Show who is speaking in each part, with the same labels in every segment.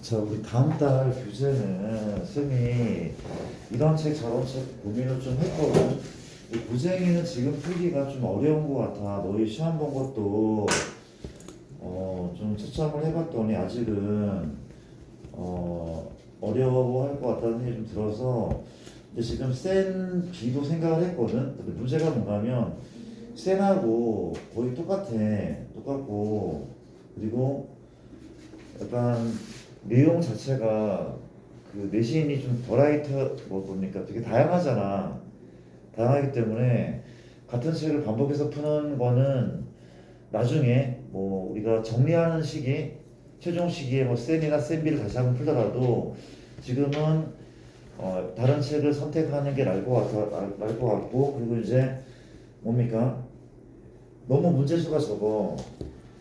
Speaker 1: 자, 우리 다음 달 교재는 쌤이 이런 책 저런 책 고민을 좀 했거든. 이 고쟁이는 지금 풀기가 좀 어려운 것 같아. 너희 시험 본 것도 좀 채점을 해봤더니 아직은 어려워할 것 같다는 생각이 좀 들어서 근데 지금 센 B도 생각을 했거든. 근데 문제가 뭔가면 센하고 거의 똑같고 그리고 약간 내용 자체가 그 내신이 좀 버라이트 뭐 보니까 되게 다양하잖아. 다양하기 때문에 같은 책을 반복해서 푸는 거는 나중에 뭐 우리가 정리하는 시기, 최종 시기에 뭐 셈이나 셈비를 다시 한번 풀더라도 지금은 다른 책을 선택하는 게 나을 것 같고 그리고 이제 뭡니까? 너무 문제수가 적어.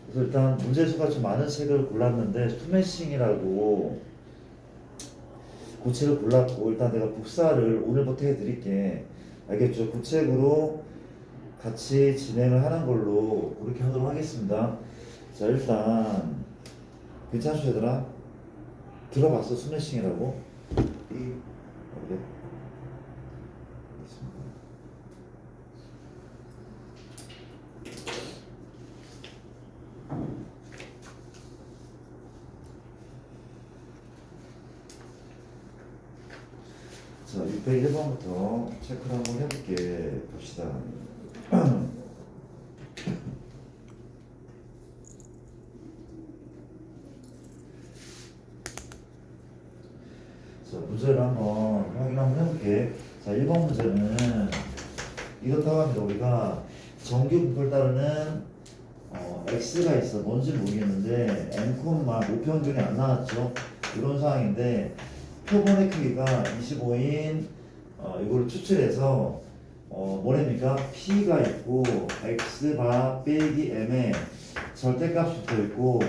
Speaker 1: 그래서 일단 문제수가 좀 많은 책을 골랐는데 스매싱이라고 그 책을 골랐고 일단 내가 복사를 오늘부터 해드릴게. 알겠죠? 그 책으로 같이 진행을 하는 걸로 그렇게 하도록 하겠습니다. 자, 일단 괜찮죠 얘들아? 들어봤어? 스매싱이라고? 네. 자, 601번부터 체크를 한번 해볼게. 봅시다. 자, 문제를 한번 확인 한번 해볼게. 자, 1번 문제는 이렇다고 합니다. 우리가 정규 분포를 따르는 x가 있어. 뭔지 모르겠는데 n, 모평균이 안 나왔죠. 이런 상황인데 표본의 크기가 25인 이걸 추출해서 뭐랍니까? p가 있고 x바 빼기 m에 절대값이 붙어 있고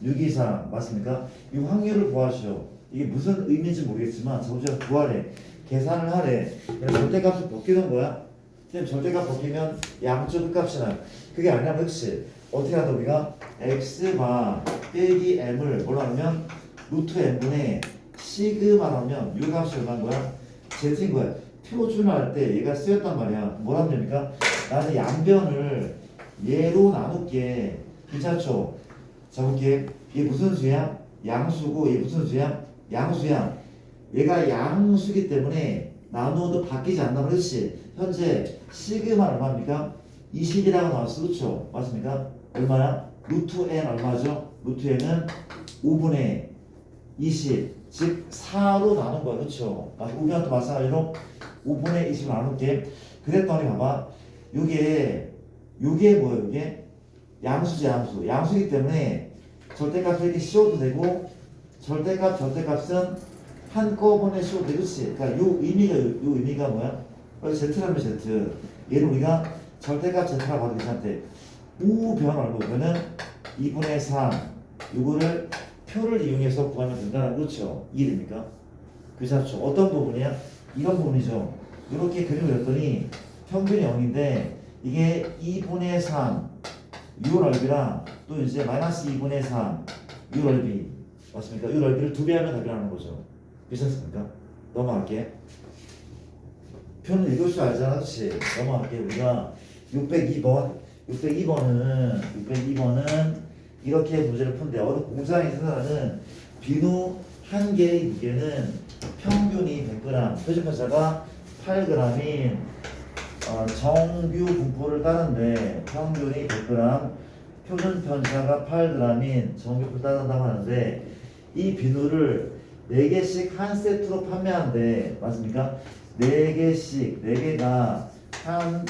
Speaker 1: 6 이상 맞습니까? 이 확률을 구하시오. 이게 무슨 의미인지 모르겠지만 저우지가 구하래. 계산을 하래. 그래서 절대값을 벗기는 거야. 선생님 절대값 벗기면 양쪽 끝값이 나요. 그게 아니라 그렇지. 어떻게 하다 우리가 x바 빼기 m을 뭐라 하면 루트 m분의 시그마 하면 요 값이 얼마인 거야? z인 거야. 표준할 때 얘가 쓰였단 말이야. 뭐라면 됩니까? 나는 양변을 얘로 나눌게. 괜찮죠? 자 볼게. 얘 무슨 수야? 양수고 얘 무슨 수야? 양수야. 얘가 양수기 때문에 나누어도 바뀌지 않나 그렇지? 현재 시그마 얼마입니까? 20이라고 나왔어. 그렇죠? 맞습니까? 얼마야? 루트 n 얼마죠? 루트 n은 5분의 20 즉 4로 나눈 거야. 그렇죠? 우변도 마찬가지로 5분의 20을 나눌게. 그랬더니 봐봐. 요게 뭐예요? 이게 양수지 양수. 양수기 때문에 절대값을 이렇게 씌워도 되고 절대값은 한꺼번에 씌워도 되고 그렇지? 그러니까 요 의미가 뭐야? Z라면 Z. 얘를 우리가 절대값 Z라고 봐도 괜찮대. 우변 얼마는 2분의 3 요거를 표를 이용해서 구하면 된다는 거죠. 이해됩니까? 괜찮죠? 어떤 부분이야? 이런 부분이죠. 이렇게 그림을 그렸더니 평균이 0인데 이게 2분의 3 요 넓이랑 또 이제 마이너스 2분의 3 요 넓이 맞습니까? 요 넓이를 2배 하면 답이라는 거죠. 괜찮습니까? 넘어갈게. 표는 읽을 줄 알잖아. 그렇지? 넘어갈게. 우리가 602번은 이렇게 문제를 푼대. 어느 공장에서는 비누 한 개의 무게는 평균이 100g, 표준편차가 8g인 정규 분포를 따른데 평균이 100g, 표준편차가 8g인 정규 분포를 따른다고 하는데 이 비누를 4개씩 한 세트로 판매한대. 맞습니까? 4개씩, 4개가 한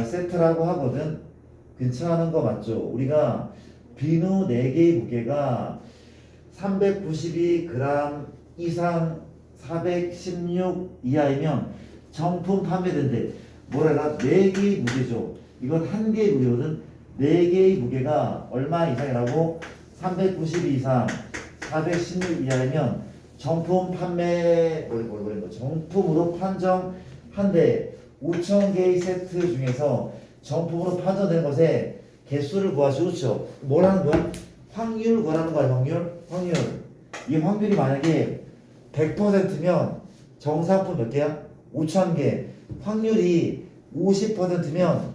Speaker 1: 세트라고 하거든. 괜찮은 거 맞죠? 우리가 비누 4개의 무게가 392g 이상 416 이하이면 정품 판매된대. 뭐래라? 4개의 무게죠. 이건 1개의 무게거든. 4개의 무게가 얼마 이상이라고? 392 이상 416 이하이면 정품 판매 정품으로 판정한대. 5,000개의 세트 중에서 정품으로 판정되는 것에 개수를 구하시고 그렇죠? 뭐라는 거야? 확률 구하라는 거야. 확률. 이 확률이 만약에 100%면 정상분 몇 개야? 5,000개. 확률이 50%면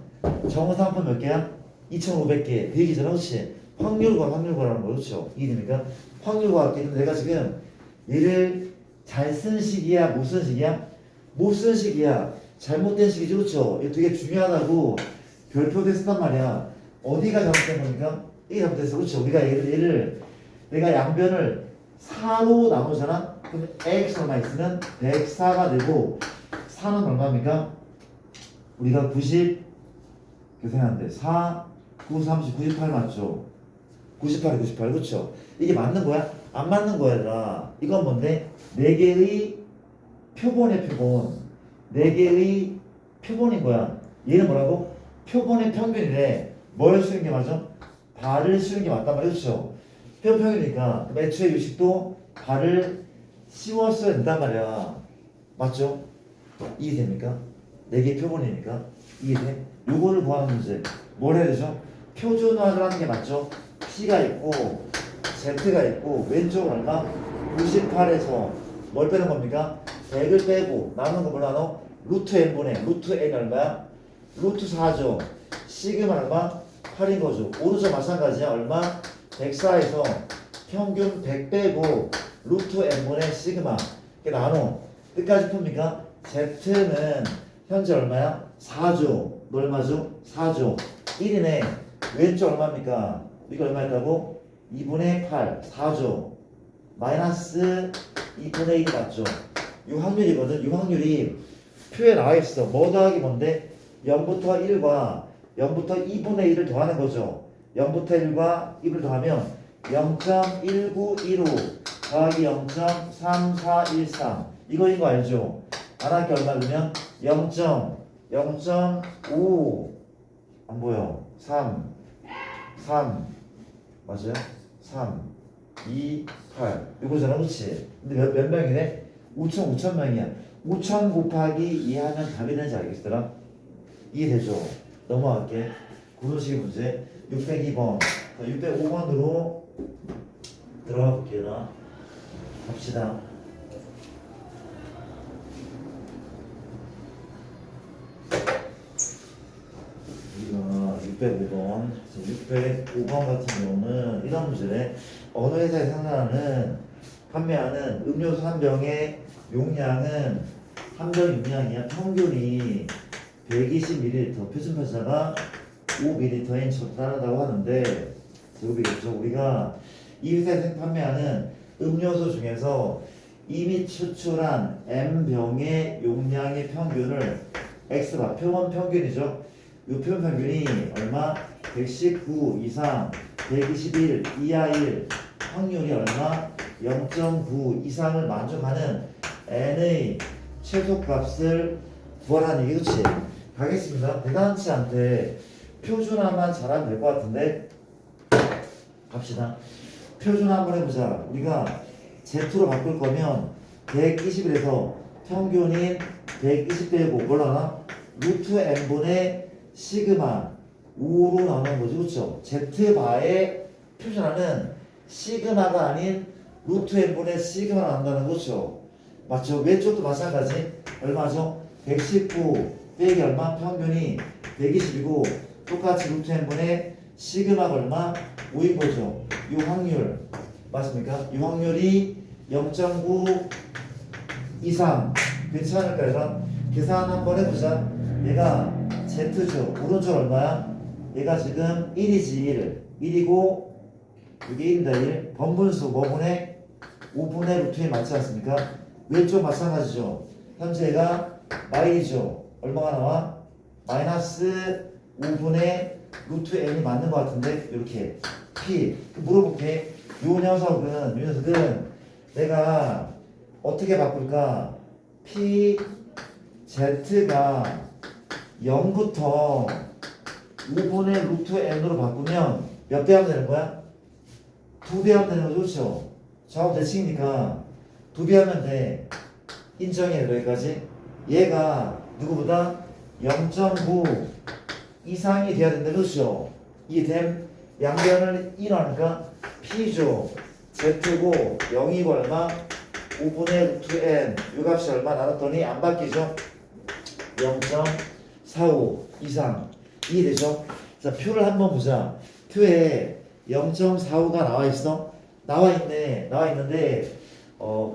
Speaker 1: 정상분 몇 개야? 2,500개. 그 얘기잖아, 그렇지? 확률과라는 거, 그렇죠? 이해됩니까? 확률과 같게. 근데 내가 지금 얘를 잘 쓴 식이야, 못 쓴 식이야? 못 쓴 식이야. 잘못된 식이죠, 그렇죠? 이거 되게 중요하다고 별표도 했단 말이야. 어디가 잘못된 겁니까? 이게 잘못됐어, 그렇죠? 우리가 얘를 내가 양변을 4로 나누잖아? 그럼 x 얼마 있으면 104가 되고 4는 얼마입니까? 우리가 90 계산하는데 4, 9, 30, 98 맞죠? 98에 98 그렇죠? 이게 맞는 거야? 안 맞는 거야 얘들아. 이건 뭔데? 4개의 표본의 표본 4개의 표본인 거야. 얘는 뭐라고? 표본의 평균이래. 뭘 쓰는 게 맞아? 발을 쓰는 게 맞단 말이야. 그렇죠? 표본 평균이니까 애초에 유식도 발을 씌웠어야 된단 말이야. 맞죠? 이해됩니까? 4개 표본이니까 이해돼? 요거를 구하는 문제 뭘 해야 되죠? 표준화를 하는 게 맞죠? P가 있고 Z가 있고 왼쪽은 얼마? 98에서 뭘 빼는 겁니까? 100을 빼고 남은 거 뭘 나눠? 루트 n분의 루트 n 얼마야? 루트 4죠. 시그마 얼마? 8인 거죠. 오른쪽 마찬가지야. 얼마? 104에서 평균 100 빼고 루트 n분의 시그마 이렇게 나눠. 끝까지 풉니까? Z는 현재 얼마야? 4조. 너 얼마죠? 4조. 1이네. 왼쪽 얼마입니까? 이거 얼마였다고? 2분의 8. 4조. 마이너스 2분의 1이 맞죠? 이 확률이거든. 이 확률이 표에 나와 있어. 뭐 더하기 뭔데? 0부터 1과 0부터 2분의 1을 더하는 거죠. 0부터 1과 2를 더하면 0.1915 더하기 0.3413 이거인 거 알죠? 안 할게 얼마 되면 0.0.5 안 보여. 3 맞아요? 3 2 8 이거잖아, 그렇지? 근데 몇 명이네? 5천 명이야. 5천 곱하기 2 하면 답이 되는지 알겠더라? 이해되죠? 넘어갈게. 구도식의 문제 602번 605번으로 들어가 볼게요. 갑시다. 우리가 605번 605번 같은 경우는 이런 문제래. 어느 회사에 판매하는 음료수 한 병의 용량은 한 병 용량이야. 평균이 120ml, 표준 편차가 5ml인 저 따르다고 하는데, 우리가 이 회사에서 판매하는 음료수 중에서 이미 추출한 M병의 용량의 평균을 X가 표본 평균이죠. 이 표본 평균이 얼마? 119 이상, 121 이하일 확률이 얼마? 0.9 이상을 만족하는 N의 최소값을 구하라는 얘기, 그치? 가겠습니다. 대단치 않대. 표준화만 잘하면 될 것 같은데 갑시다. 표준화 한번 해보자. 우리가 Z로 바꿀 거면 121에서 평균인 120 빼고 뭘 하나? 루트 n분의 시그마 5로 나오는 거지, 그렇죠? Z바의 표준화는 시그마가 아닌 루트 n분의 시그마가 나온다는 거죠. 맞죠? 왼쪽도 마찬가지. 얼마죠? 119 빼기 얼마? 평균이 120이고 똑같이 루트 n분의 시그마가 얼마? 5인 거죠. 이 확률 맞습니까? 이 확률이 0.9 이상 괜찮을까요? 계산 한번 해보자. 얘가 Z죠. 오른쪽 얼마야? 얘가 지금 1이지 1이고 이게 1이다 1. 번분수 뭐분의 5분의 루트 n 맞지 않습니까? 왼쪽 마찬가지죠. 현재 얘가 마일이죠. 얼마가 나와? 마이너스 5분의 루트 n이 맞는 것 같은데 이렇게 P 물어볼게. 요 녀석은 내가 어떻게 바꿀까? P Z가 0부터 5분의 루트 n으로 바꾸면 몇 배 하면 되는 거야? 2배 하면 되는 거죠, 그렇죠? 작업 대칭이니까 2배 하면 돼. 인정해. 여기까지. 얘가 누구보다 0.9 이상이 돼야 된다, 그렇죠? 이됨 양변을 1하니까 P죠. Z고 0이고 얼마? 5분의 루트 n 이 값이 얼마 나눴더니 안 바뀌죠? 0.45 이상 이해되죠? 자, 표를 한번 보자. 표에 0.45가 나와 있어? 나와 있네. 나와 있는데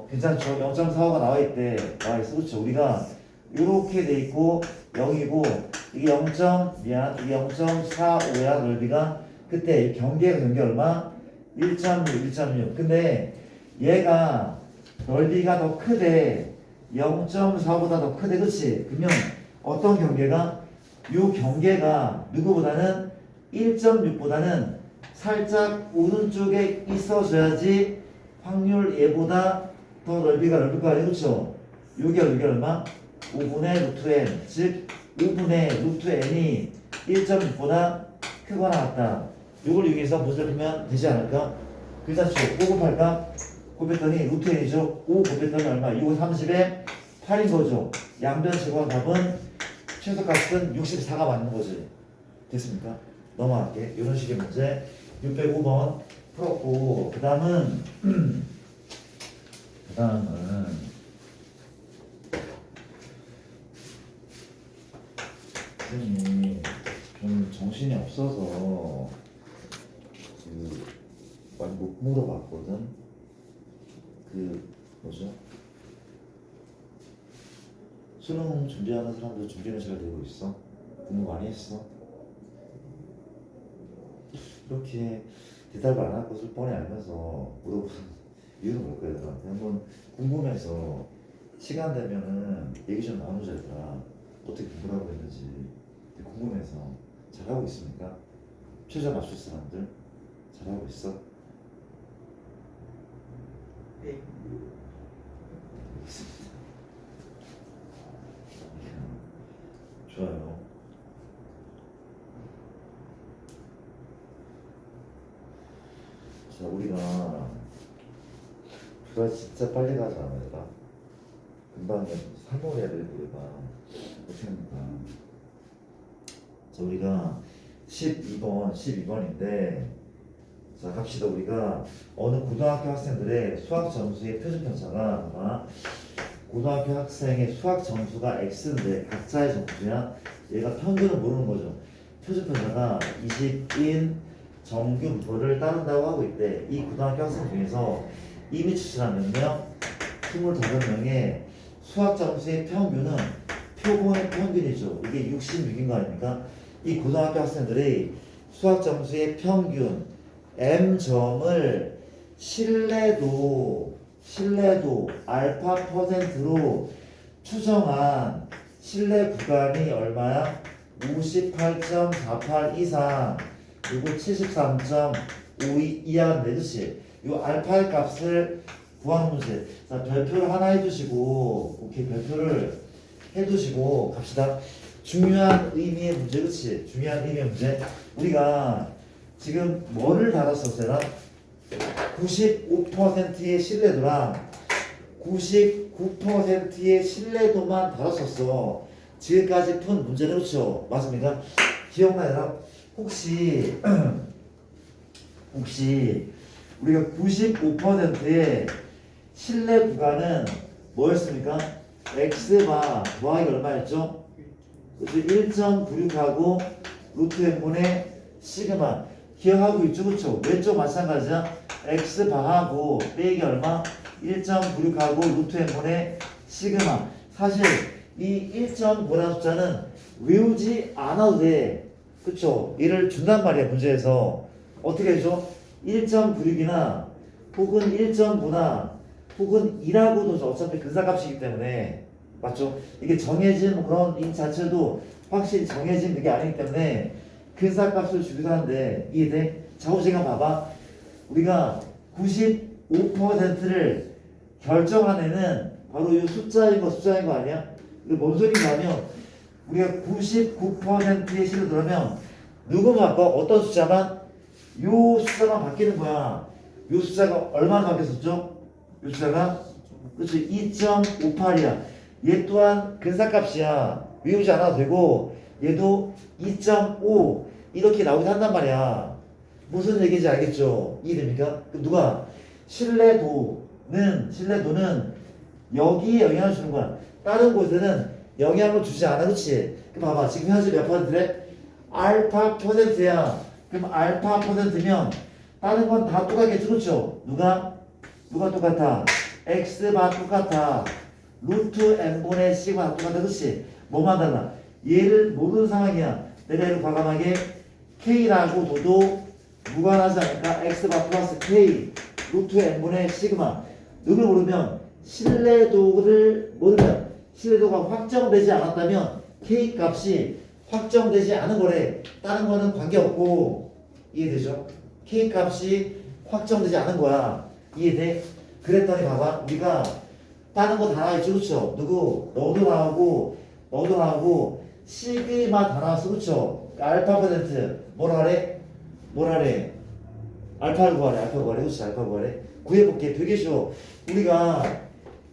Speaker 1: 괜찮죠? 0.45가 나와 있대. 나와 있어. 그렇죠? 우리가 이렇게 돼 있고 0이고 이게 0.45야 넓이가. 그때 경계 얼마? 1.6 근데 얘가 넓이가 더 크대. 0.4보다 더 크대. 그치? 그러면 어떤 경계가? 요 경계가 누구보다는 1.6보다는 살짝 오른쪽에 있어줘야지 확률 얘보다 더 넓이가 넓을 거 아니에요. 그쵸? 요게 얼마? 5분의 루트 n 즉 5분의 루트 n이 1.6보다 크거나 같다. 요걸 이용해서 문제를 풀면 되지 않을까? 괜찮죠? 5 곱할까? 곱했더니 루트 n이죠. 5 곱했더니 얼마? 6, 30에 8인 거죠. 양변 제곱한 답은 최소값은 64가 맞는 거지. 됐습니까? 넘어갈게. 이런 식의 문제 605번 풀었고 그 다음은 선생님이 좀 정신이 없어서 많이 못 물어봤거든. 뭐죠? 수능 준비하는 사람들 준비는 잘 되고 있어? 공부 많이 했어? 이렇게 대답을 안 할 것을 뻔히 알면서 물어보는 이유는 뭘까 얘들한테 한번 궁금해서 시간 되면은 얘기 좀 나누자 얘들아. 어떻게 공부를 하고 있는지 궁금해서. 잘하고 있습니까? 최저 맞출 사람들 잘하고 있어?
Speaker 2: 네.
Speaker 1: 좋아요. 자, 우리가 진짜 빨리 가지 않을까? 금방 3월 해야 되는데 우리가 어떻게 합니까? 자, 우리가 12번인데 자, 갑시다. 우리가 어느 고등학교 학생들의 수학 점수의 표준 편차가 아마 고등학교 학생의 수학 점수가 X인데 각자의 점수야. 얘가 평균을 모르는 거죠. 표준 편차가 20인 정규 분포를 따른다고 하고 있대. 이 고등학교 학생 중에서 이미 추출한 몇 명? 25명의 수학 점수의 평균은 표본의 평균이죠. 이게 66인 거 아닙니까? 이 고등학교 학생들의 수학 점수의 평균 M점을 신뢰도 알파 %로 추정한 신뢰 구간이 얼마야? 58.48 이상 그리고 73.52 이하인데 그치? 이 알파의 값을 구하는 문제. 자, 별표를 하나 해주시고 오케이 별표를 해두시고 갑시다. 중요한 의미의 문제 그치? 중요한 의미의 문제. 우리가 지금 뭐를 달았었어요? 95%의 신뢰도랑 99%의 신뢰도만 다뤘었어. 지금까지 푼 문제는 그렇죠? 맞습니까? 기억나요? 혹시 우리가 95%의 신뢰 구간은 뭐였습니까? x바 더하기 얼마였죠? 그래서 1.96하고 루트 n분의 시그마 기억하고 있죠? 그렇죠? 왼쪽 마찬가지야. x 바하고 빼기 얼마? 1.96하고 루트 n분의 시그마. 사실 이 1.9라는 숫자는 외우지 않아도 돼. 그쵸? 얘를 준단 말이야. 문제에서 어떻게 해줘? 1.96이나 혹은 1.9나 혹은 2라고도 어차피 근사값이기 때문에 맞죠? 이게 정해진 뭐 그런 이 자체도 확실히 정해진 그게 아니기 때문에 근사값을 주기도 하는데 이해돼? 자, 호재가 봐봐. 우리가 95%를 결정한 애는 바로 이 숫자인 거 아니야? 이게 뭔 소리인가 하면 우리가 99%의 실을 들으면 누구만 바꿔? 어떤 숫자만? 요 숫자만 바뀌는 거야. 요 숫자가 얼마나 바뀌었었죠? 요 숫자가 그렇지 2.58이야. 얘 또한 근사값이야. 외우지 않아도 되고 얘도 2.5 이렇게 나오긴 한단 말이야. 무슨 얘기인지 알겠죠? 이해됩니까? 누가 신뢰도는 여기에 영향을 주는 거야. 다른 곳에는 영향을 주지 않아. 그치? 그럼 봐봐. 지금 현재 몇 퍼센트래? 알파 퍼센트야. 그럼 알파 퍼센트면 다른 건 다 똑같겠지. 그렇죠? 누가 똑같아? x가 똑같아. 루트 n분의 c가 똑같아. 그치? 뭐만 달라? 얘를 모르는 상황이야. 내가 이걸 과감하게 k라고 둬도 무관하지 않을까? x가 플러스 k 루트 n분의 시그마. 이걸 모르면 신뢰도가 확정되지 않았다면 k 값이 확정되지 않은 거래. 다른 거는 관계없고. 이해되죠? k 값이 확정되지 않은 거야. 이해돼? 그랬더니 봐봐. 우리가 다른 거 다 나와있지. 그렇죠? 누구? 너도 나오고 시그마 다 나왔어. 그렇죠? 알파 퍼센트 뭐라 하래? 알파를 구하래. 그렇지? 알파 구하래. 구해볼게. 되게 쉬워. 우리가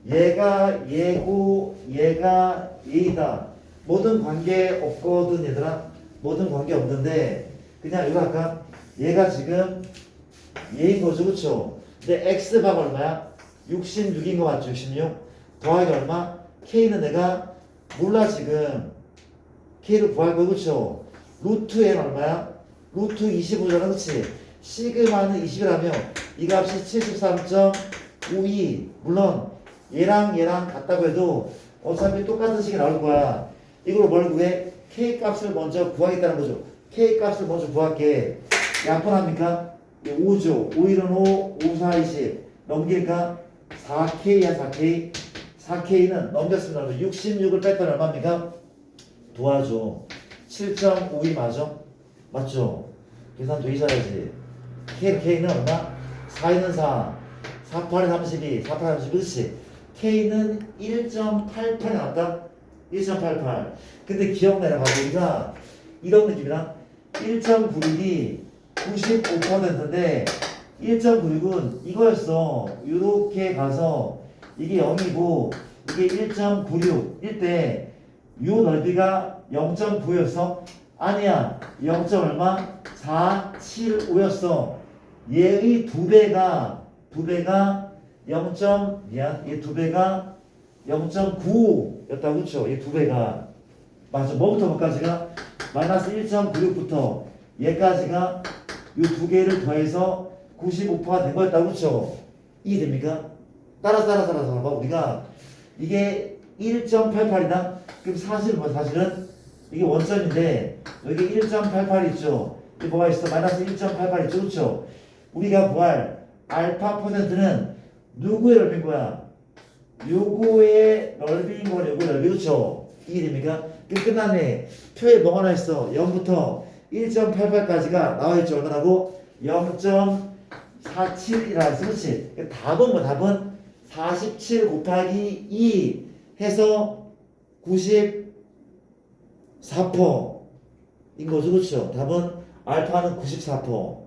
Speaker 1: 얘가 얘고 얘가 얘이다. 모든 관계 없거든 얘들아. 모든 관계 없는데 그냥 이거 할까? 얘가 지금 얘인 거죠. 그쵸? 근데 x박 얼마야? 66인 거 맞죠? 66 더하기 얼마? k는 내가 몰라. 지금 k를 구할 거. 그쵸? 루트 n 얼마야? 루트 25잖아. 그치? 시그마는 20이라며 이 값이 73.52. 물론 얘랑 같다고 해도 어차피 똑같은 식이 나올 거야. 이걸로 뭘 구해? k 값을 먼저 구하겠다는 거죠. k 값을 먼저 구할게. 양분합니까? 5죠. 5일은 5, 5, 4, 20. 넘길까? 4k야 4k. 4k는 넘겼습니다. 66을 뺐더니 얼마입니까? 도와줘. 7.52 맞아? 맞죠? 계산 돼 있어야지. K는 얼마? 4에는 4, 48에 32, 48에 32. 그렇지? K는 1.88이 나왔다? 1.88. 근데 기억내라. 봐봐. 우리가 이런 느낌이랑 1.96이 95%인데 1.96은 이거였어. 이렇게 가서 이게 0이고 이게 1.96일 때 요 넓이가 0.9였어? 아니야. 0. 얼마? 475였어. 얘의 두 배가 0. 미안. 얘 두 배가 0.95였다고. 그쵸? 얘 두 배가 맞죠? 뭐부터 뭐까지가? 마이너스 1.96부터 얘까지가 이 두 개를 더해서 95%가 된 거였다고. 그쵸? 이해됩니까? 따라서 봐봐. 우리가 이게 1.88이다? 그럼 사실은 이게 원점인데 여기 1.88 있죠? 여기 뭐가 있어? 마이너스 1.88 있죠? 그쵸? 우리가 구할 알파 퍼센트는 누구의 넓이인 거야? 요거의 넓이인 거네. 요거의 넓이. 그쵸? 이해됩니까? 끝났네. 표에 뭐가 하나 있어? 0부터 1.88까지가 나와있죠. 얼마라고? 0.47이라 했어. 그렇지? 답은 뭐? 답은 47 곱하기 2 해서 94%인 거죠. 그렇죠? 답은 알파는 94%.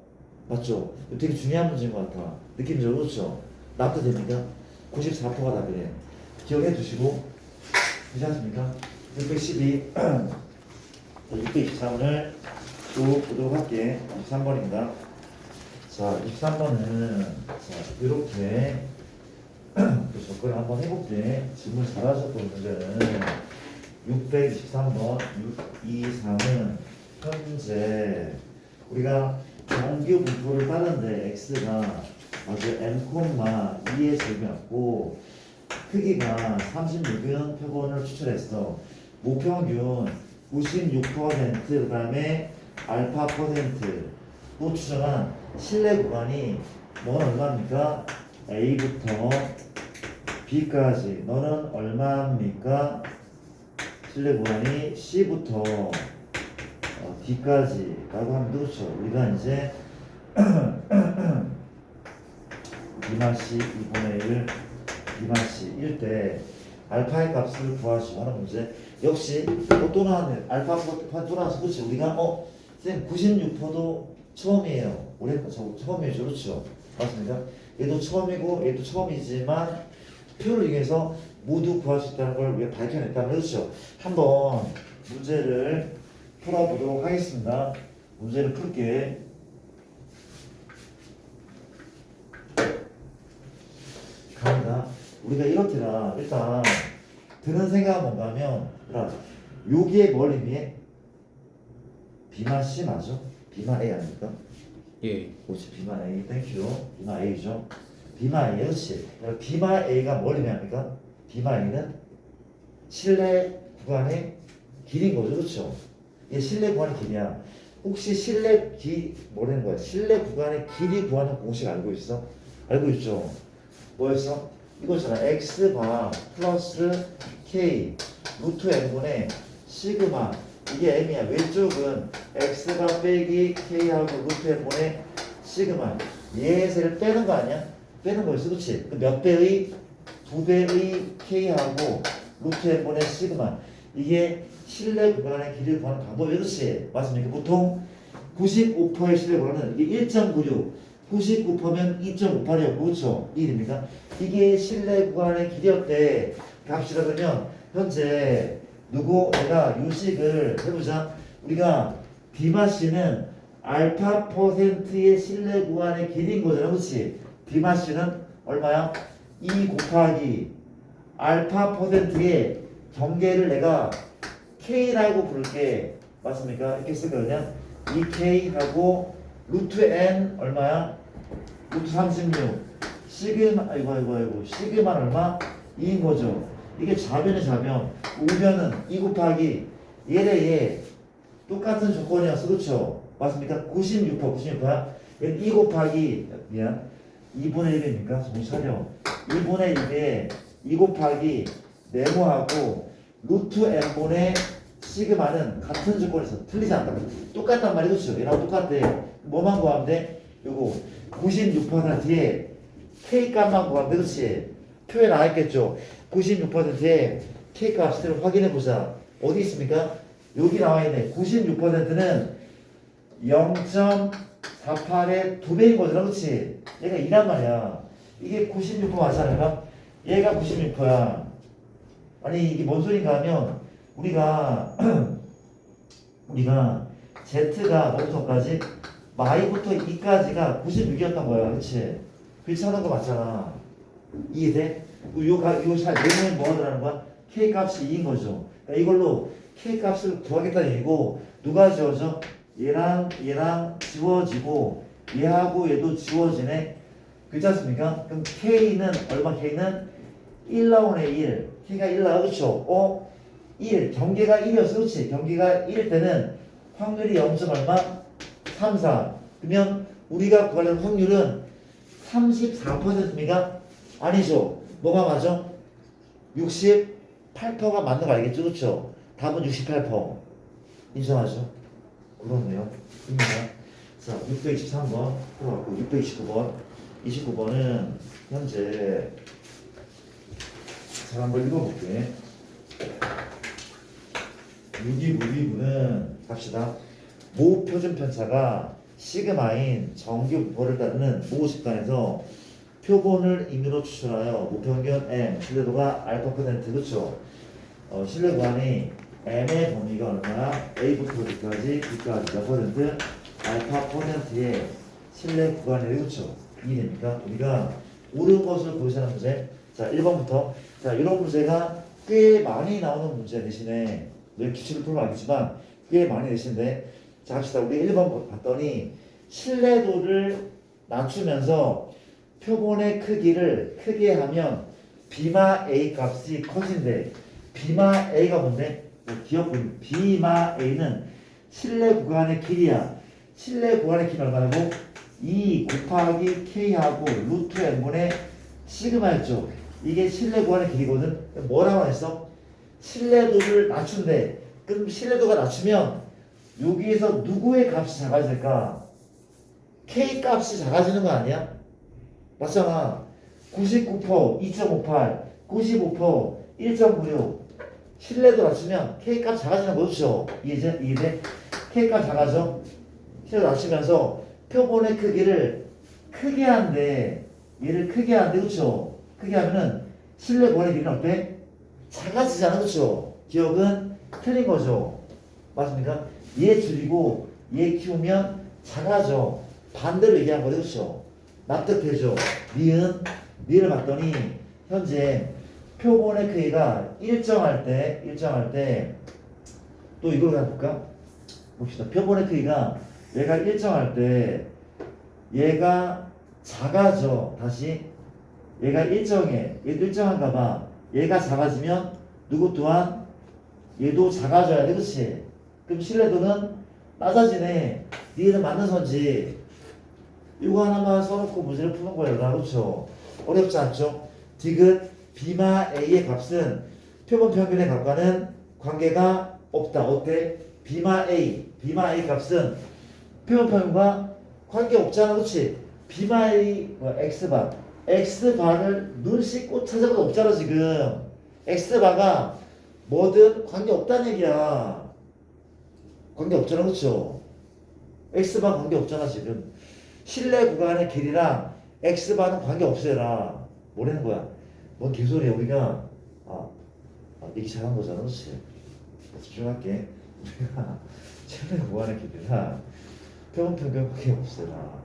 Speaker 1: 맞죠? 되게 중요한 문제인 것 같아. 느낌적으로. 그렇죠? 납득됩니까? 94%가 답이래. 기억해 두시고. 괜찮습니까? 612 623을 쭉 보도록 할게. 23번입니다. 자, 23번은 자, 이렇게 접근을 한번 해볼게. 질문 잘하셨던 문제는 623번 623은 현재 우리가 정규 분포를 따는데 x가 아주 n,2의 제곱이었고 크기가 36은 표본을 추출했어. 목평균 96% 그 다음에 알파 퍼센트로 추정한 신뢰 구간이 너는 얼마입니까? A부터 B까지 너는 얼마입니까? 신뢰 구간이 C부터 D까지 라고 하면 그렇죠. 우리가 이제 B마시 2분의 1 B마시 1대 알파의 값을 구하시고 하는 문제. 역시 또 나왔네. 알파 또 나왔어. 그렇지. 우리가 선생님 96%도 처음이에요. 올해 처음이죠. 그렇죠. 맞습니까? 얘도 처음이고 얘도 처음이지만 표를 이용해서 모두 구할 수 있다는 걸 우리가 밝혀냈다면 그렇죠. 한번 문제를 풀어보도록 하겠습니다. 문제를 풀게. 우리가 이렇게라 일단 드는 생각은 뭔가 하면 여기에 뭘 의미해? 비마 C 맞아? 비마 A 아닙니까?
Speaker 2: 예.
Speaker 1: 그렇지 비마 A 땡큐 비마 A죠. 비마 A 그렇지. 비마 A가 뭘 의미합니까? 비마 A는 실내 구간의 길인 거죠, 그렇죠? 이게 실내 구간의 길이야. 혹시 뭐라는 거야? 실내 구간의 길이 구하는 공식 알고 있어? 알고 있죠? 뭐였어? 이거잖아. x바 플러스 k 루트 n분의 시그마. 이게 m이야. 왼쪽은 x바 빼기 k하고 루트 n분의 시그마. 얘를 빼는 거 아니야? 빼는 거였어, 그렇지? 몇 배의? 2배의 k하고 루트 n분의 시그마. 이게 실내 구간의 길이를 구하는 방법이 그렇지? 맞습니까? 보통 95%의 실내 구간은 이게 1.96 99%면 2.58이었고 그렇죠? 이 일입니까? 이게 실내 구간의 길이었대. 값이라 그러면 현재 내가 유식을 해보자. 우리가 비마씨는 알파 퍼센트의 실내 구간의 길이인 거잖아, 그렇지? 비마씨는 얼마야? 2 곱하기 알파 퍼센트의 경계를 내가 K라고 부를게. 맞습니까? 이렇게 쓸 거냐? 2K하고 루트 N 얼마야? 루트 36 시그마 아이고 시그마는 얼마? 2인 거죠. 이게 좌변의 좌변. 우변은 2 곱하기 얘래 똑같은 조건이었어, 그렇죠? 맞습니까? 96%야. 2 곱하기 2분의 1입니까? 정신 차려. 2분의 1에 2 곱하기 네모하고 루트 n분의 시그마는 같은 조건에서 틀리지 않다. 똑같단 말이 그렇죠? 얘랑 똑같대. 뭐만 구하면 돼? 요거 96%에 K 값만 구하면 돼, 그렇지? 표에 나와있겠죠? 96%에 K 값을 확인해 보자. 어디 있습니까? 여기 나와있네. 96%는 0.48의 2배인 거잖아, 그렇지? 얘가 2란 말이야. 이게 96% 맞잖아. 얘가 96%야. 아니 이게 뭔 소린가 하면 우리가 Z가 뭐부터까지 마이부터 E까지가 96이었던 거야, 그렇지? 그렇지 하는 거 맞잖아. 이해돼? 잘 내면 뭐 하더라는 거야? K 값이 2인 거죠. 그러니까 이걸로 K 값을 구하겠다는 얘기고 누가 지워져? 얘랑 지워지고 얘하고 얘도 지워지네. 그렇지 않습니까? 그럼 K는 얼마? K는 1 나오네 1. K가 1 나와, 그쵸? 1. 경계가 1이었어, 그렇지? 경계가 1일 때는 확률이 0. 얼마? 34. 그러면 우리가 구하려는 확률은 34%입니까? 아니죠. 뭐가 맞아? 68%가 맞는 거 알겠죠? 그쵸? 답은 68%. 인정하죠? 그렇네요. 입니다. 자, 623번 풀어갖고 629번 29번은 현재 자, 한번 읽어볼게. 유기무기분은 갑시다. 모 표준 편차가 시그마인 정규 분포를 따르는 모 집단에서 표본을 임의로 추출하여 모평균 M 신뢰도가 알파 퍼센트 그렇죠? 신뢰 구간이 M의 범위가 얼마나 A부터 B까지 몇 퍼센트 알파 퍼센트의 신뢰 구간이 그렇죠? 이해됩니까? 우리가 옳은 것을 고르자는 문제. 자, 1번부터. 자, 이런 문제가 꽤 많이 나오는 문제 대신에 기출을 풀면 알겠지만 꽤 많이 내시는데 자, 합시다. 우리 1번 봤더니 신뢰도를 낮추면서 표본의 크기를 크게 하면 비마 A 값이 커진대. 비마 A가 뭔데? 기억분. 비마 A는 실내 구간의 길이야. 실내 구간의 길이 얼마라고? 2 곱하기 K하고 루트 n분의 시그마였죠. 이게 실내 구간의 길이거든. 뭐라고 했어? 신뢰도를 낮춘대. 그럼 신뢰도가 낮추면 여기에서 누구의 값이 작아질까? K 값이 작아지는 거 아니야? 맞잖아. 99% 2.58, 95% 1.96. 신뢰도 낮추면 K 값 작아지는 거죠. 이해돼? K 값 작아져. 신뢰도 낮추면서 표본의 크기를 크게 한대. 얘를 크게 한대, 그렇죠? 크게 하면은 실내 구간의 길이는 어때? 작아지잖아, 그렇죠? 기억은 틀린 거죠. 맞습니까? 얘 줄이고 얘 키우면 작아져. 반대로 얘기한 거죠, 그렇죠? 납득되죠? 니은을 봤더니 현재 표본의 크기가 일정할 때 또 이걸 그냥 볼까? 봅시다. 표본의 크기가 얘가 일정할 때 얘가 작아져. 다시 얘가 일정해. 얘도 일정한가 봐. 얘가 작아지면 누구 또한 얘도 작아져야 돼. 그치? 그럼 신뢰도는 낮아지네. 니는 맞는 선지. 이거 하나만 써놓고 문제를 푸는 거예요. 그렇죠? 어렵지 않죠? 디귿 B마 A의 값은 표본 평균의 값과는 관계가 없다. 어때? B마 A 값은 표본 평균과 관계 없잖아. 그렇지? B마 A X바 X바를 눈 씻고 찾아봐도 없잖아. 지금 X바가 뭐든 관계 없다는 얘기야. 관계 없잖아. 그렇죠? X바 관계 없잖아. 지금 실내 구간의 길이랑 X바는 관계 없애라. 뭐라는 거야? 뭔 개소리야. 우리가 얘기 잘한 거잖아. 그렇지? 집중할게. 우리가 실내 구간의 길이랑 표본 평균 관계 없애라.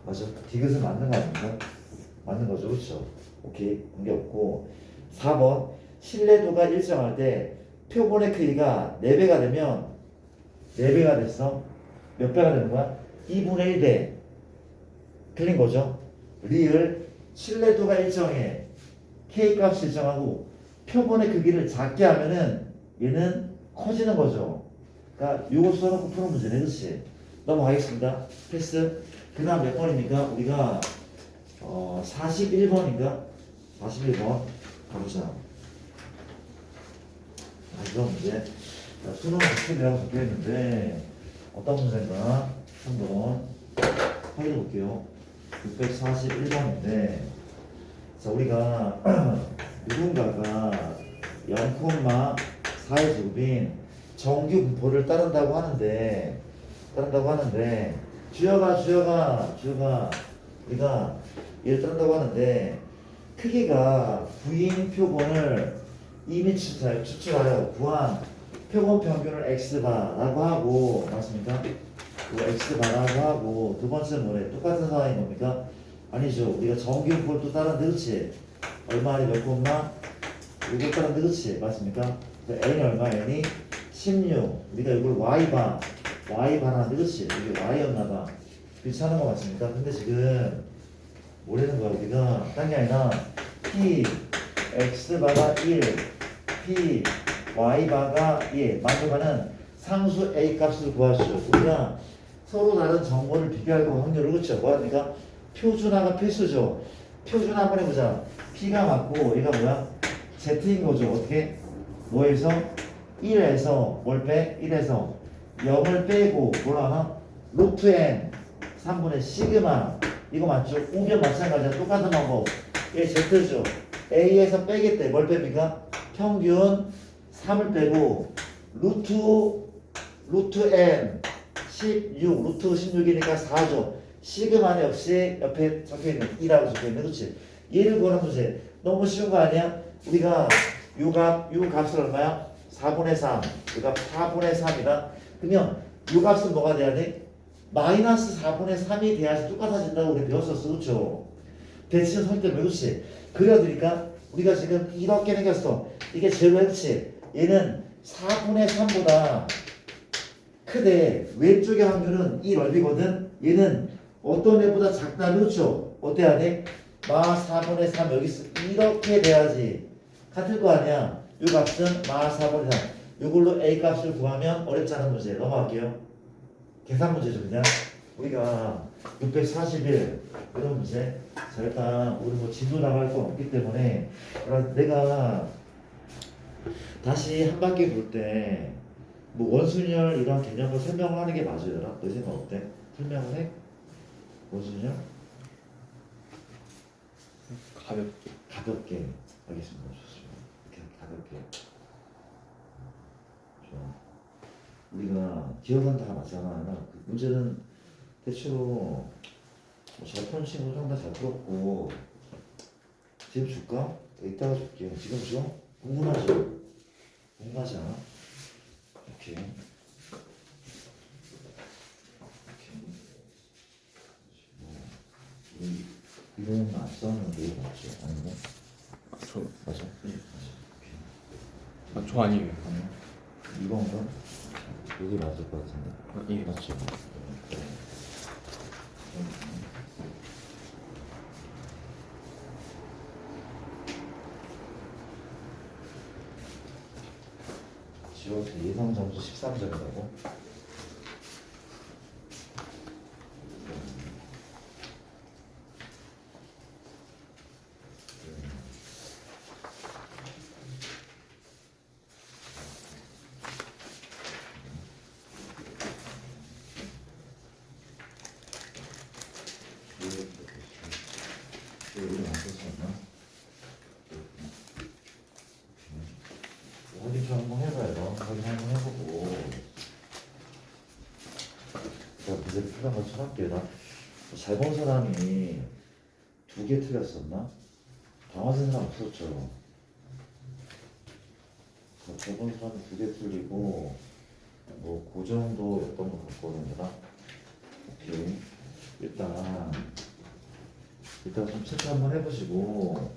Speaker 1: 맞아. 디귿은 맞는 거 아닌가? 맞는 거죠. 그렇죠? 오케이. 관계 없고 4번 신뢰도가 일정할 때 표본의 크기가 4배가 되면 4배가 됐어. 몇 배가 되는 거야? 2분의 1배. 틀린 거죠. 리을 신뢰도가 일정해. K 값이 일정하고 표본의 크기를 작게 하면은 얘는 커지는 거죠. 그러니까 요거 써놓고 푸는 문제네. 그렇지? 넘어가겠습니다. 패스. 그 다음 몇 번입니까? 우리가 41번인가? 41번 가보자. 이거 문제 수능 복습이라고 적혀있는데 어떤 문제인가 한번 확인해 볼게요. 641번인데 자 우리가 누군가가 0,4의 제곱인 정규 분포를 따른다고 하는데 주여가 우리가 얘를 따른다고 하는데 크기가 9인 표본을 이미 추출하여 구한 표본 평균을 x바라고 하고 맞습니까? 이거 x바라고 하고 두 번째는 뭐래? 똑같은 상황인 겁니까? 아니죠. 우리가 정규 분포를 또 따르는데 그렇지? 얼마니 몇 콤마? 이걸 따르는데 그렇지? 맞습니까? n이 얼마? n이 16. 우리가 이걸 y바라는데 그렇지? 이게 y였나봐. 괜찮은 거 맞습니까? 근데 지금 뭐라는 거야? 우리가 딴 게 아니라 p x바가 1 p y바가 1 만족하는 상수 a 값을 구하시오. 우리가 서로 다른 정보를 비교하고 확률을 그렇죠. 뭐합니까? 표준화가 필수죠. 표준화 한번 해보자. p가 맞고 얘가 뭐야? z인 거죠. 어떻게? 뭐에서? 1에서 뭘 빼? 1에서 0을 빼고 뭐라 하나? 루트 n 3분의 시그마 이거 맞죠? 우변 마찬가지야. 똑같은 방법. 얘 z죠. a에서 빼겠대. 뭘 뺍니까? 평균 3을 빼고 루트 n 16 루트 16이니까 4죠. 시그마는 역시 옆에 적혀있는 2라고 적혀있는 그렇지? 얘를 구하는 문제 너무 쉬운 거 아니야? 우리가 요 값을 얼마야? 4분의 3 이거 4분의 3이다. 그러면 요 값은 뭐가 돼야 돼? 마이너스 4분의 3이 돼야지 똑같아진다고 우리 배웠었어. 그렇죠? 대칭 설득 그렇지? 그려드니까 우리가 지금 이렇게 생겼어. 이게 제로 그렇지? 얘는 4분의 3보다 크대. 왼쪽의 확률은 이 넓이거든. 얘는 어떤 애보다 작다. 그렇죠? 어때야 돼? 마 4분의 3 여기 있어. 이렇게 돼야지. 같을 거 아니야. 이 값은 마 4분의 3. 이걸로 A 값을 구하면 어렵지 않은 문제. 넘어갈게요. 계산 문제죠. 그냥 우리가 641 이런 문제. 자 일단 우리 뭐 진도 나갈 건 없기 때문에 내가 다시 한 바퀴 돌 때 뭐 원순열 이런 개념을 설명을 하는 게 맞아요. 너 생각 어때? 설명을 해? 원순열? 가볍게 알겠습니다. 좋습니다. 이렇게 가볍게 좀 우리가 기억은 다 맞잖아. 그 문제는 대충 뭐잘 푸는 친구 정도 잘 풀었고 지금 줄까? 이따가 줄게. 지금 줘? 궁금하죠? 궁금하지 않아? 오케이. 이거는 안 썼는데 맞죠? 아닌가?
Speaker 2: 저,
Speaker 1: 맞아?
Speaker 2: 저 아니에요.
Speaker 1: 아니요. 이건가? 여기 맞을 것 같은데.
Speaker 2: 예.
Speaker 1: 맞죠? 그래. 지워서 예상 점수 13점이라고? 여기 맞췄었나? 확인 좀 한번 해봐요. 확인 한번 해보고. 제가 문제 풀던 거 쳐볼게요. 잘 본 사람이 2개 틀렸었나? 다 맞은 사람 없었죠. 잘 본 사람이 2개 틀리고, 뭐, 그 정도였던 것 같거든요. 오케이. 일단 좀 체크 한번 해보시고,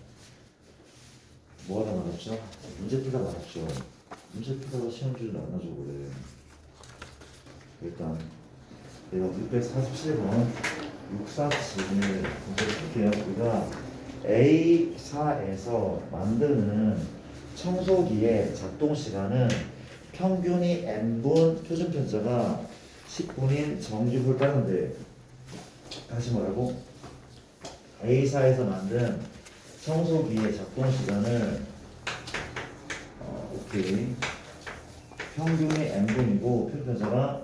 Speaker 1: 뭐 하다 말았죠? 문제 풀다 말았죠. 문제 풀다가 시험 줄을 안 놔줘 그래. 일단 내가 647번 647 문제 풀게요. 우리가 A사에서 만드는 청소기의 작동 시간은 평균이 n분, 표준 편차가 10분인 정규불 따는데, 다시 뭐라고? A사에서 만든 청소기의 작동 시간을 오케이, 평균이 n분이고 표준편차가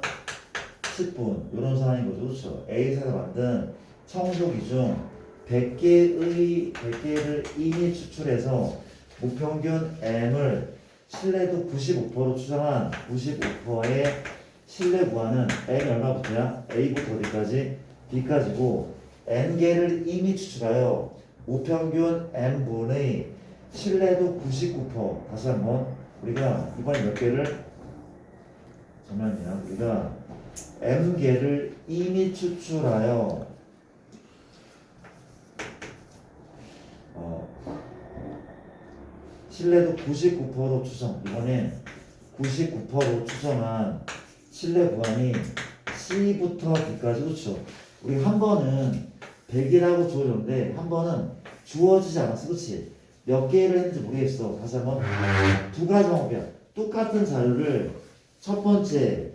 Speaker 1: 10분, 이런 상황인 거죠. 그렇죠? A사에서 만든 청소기 중 100개를 이미 추출해서 무평균 M을 신뢰도 95%로 추정한 95%의 신뢰 구하는 M이 얼마부터야? A부터 어디까지? B까지고, N개를 이미 추출하여 무평균 M분의 신뢰도 99%. 다시 한번, 우리가 이번에 몇 개를? 잠깐만요. 우리가 M개를 이미 추출하여 신뢰도 99%로 추정. 이번엔 99%로 추정한 신뢰 구간이 C부터 D까지. 그렇죠? 우리 한 번은 100이라고 주어졌는데 한 번은 주어지지 않았어. 그렇지? 몇 개를 했는지 모르겠어. 다시 한번, 두 가지 방법이야. 똑같은 자료를 첫 번째,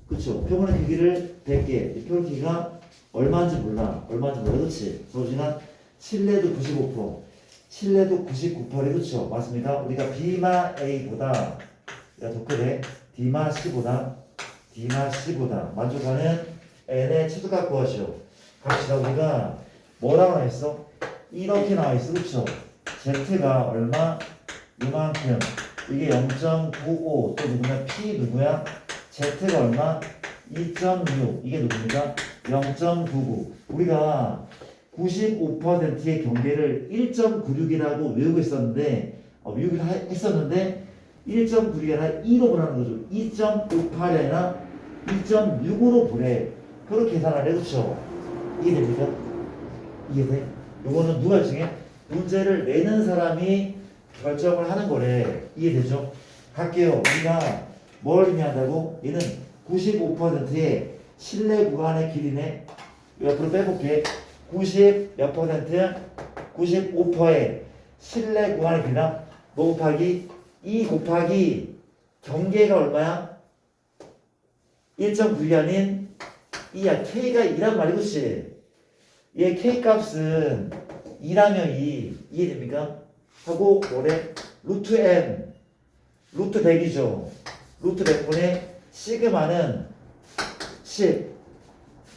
Speaker 1: 그렇죠? 표본의 크기를 100개, 이 표본 크기가 얼마인지 몰라. 그렇지? 서울시간 신뢰도 95%, 신뢰도 99%래. 그렇죠? 맞습니까? 우리가 B마 A보다, 더 크네. D마 C보다 만족하는 N의 최소값 구하시오. 갑시다. 우리가 뭐라고 나와 있어? 이렇게 나와 있어. 그렇죠? Z가 얼마? 이만큼. 이게 0.95. 또 누구냐? P 누구야? Z가 얼마? 2.6. 이게 누굽니까? 0.99. 우리가 95%의 경계를 1.96이라고 외우고 있었는데, 외우긴 했었는데 1.96이 아니라 2로 보라는 거죠. 2.58이 아니라 2.6으로 보래. 그렇게 계산을 해. 그렇죠? 이해됩니까? 이해돼? 요거는 누가 중에 문제를 내는 사람이 결정을 하는 거래. 이해되죠? 갈게요. 우리가 뭘 의미한다고? 얘는 95%의 신뢰 구간의 길이네. 옆으로 빼볼게. 90 몇 퍼센트? 95%의 신뢰 구간의 길이나 뭐 곱하기 2 곱하기 경계가 얼마야? 1.9이 아닌 2야. K가 2란 말이. 그치? 얘 K 값은 2라면 2. 이해됩니까? 하고 뭐래? 루트 M 루트 100이죠. 루트 100분의 시그마는 10.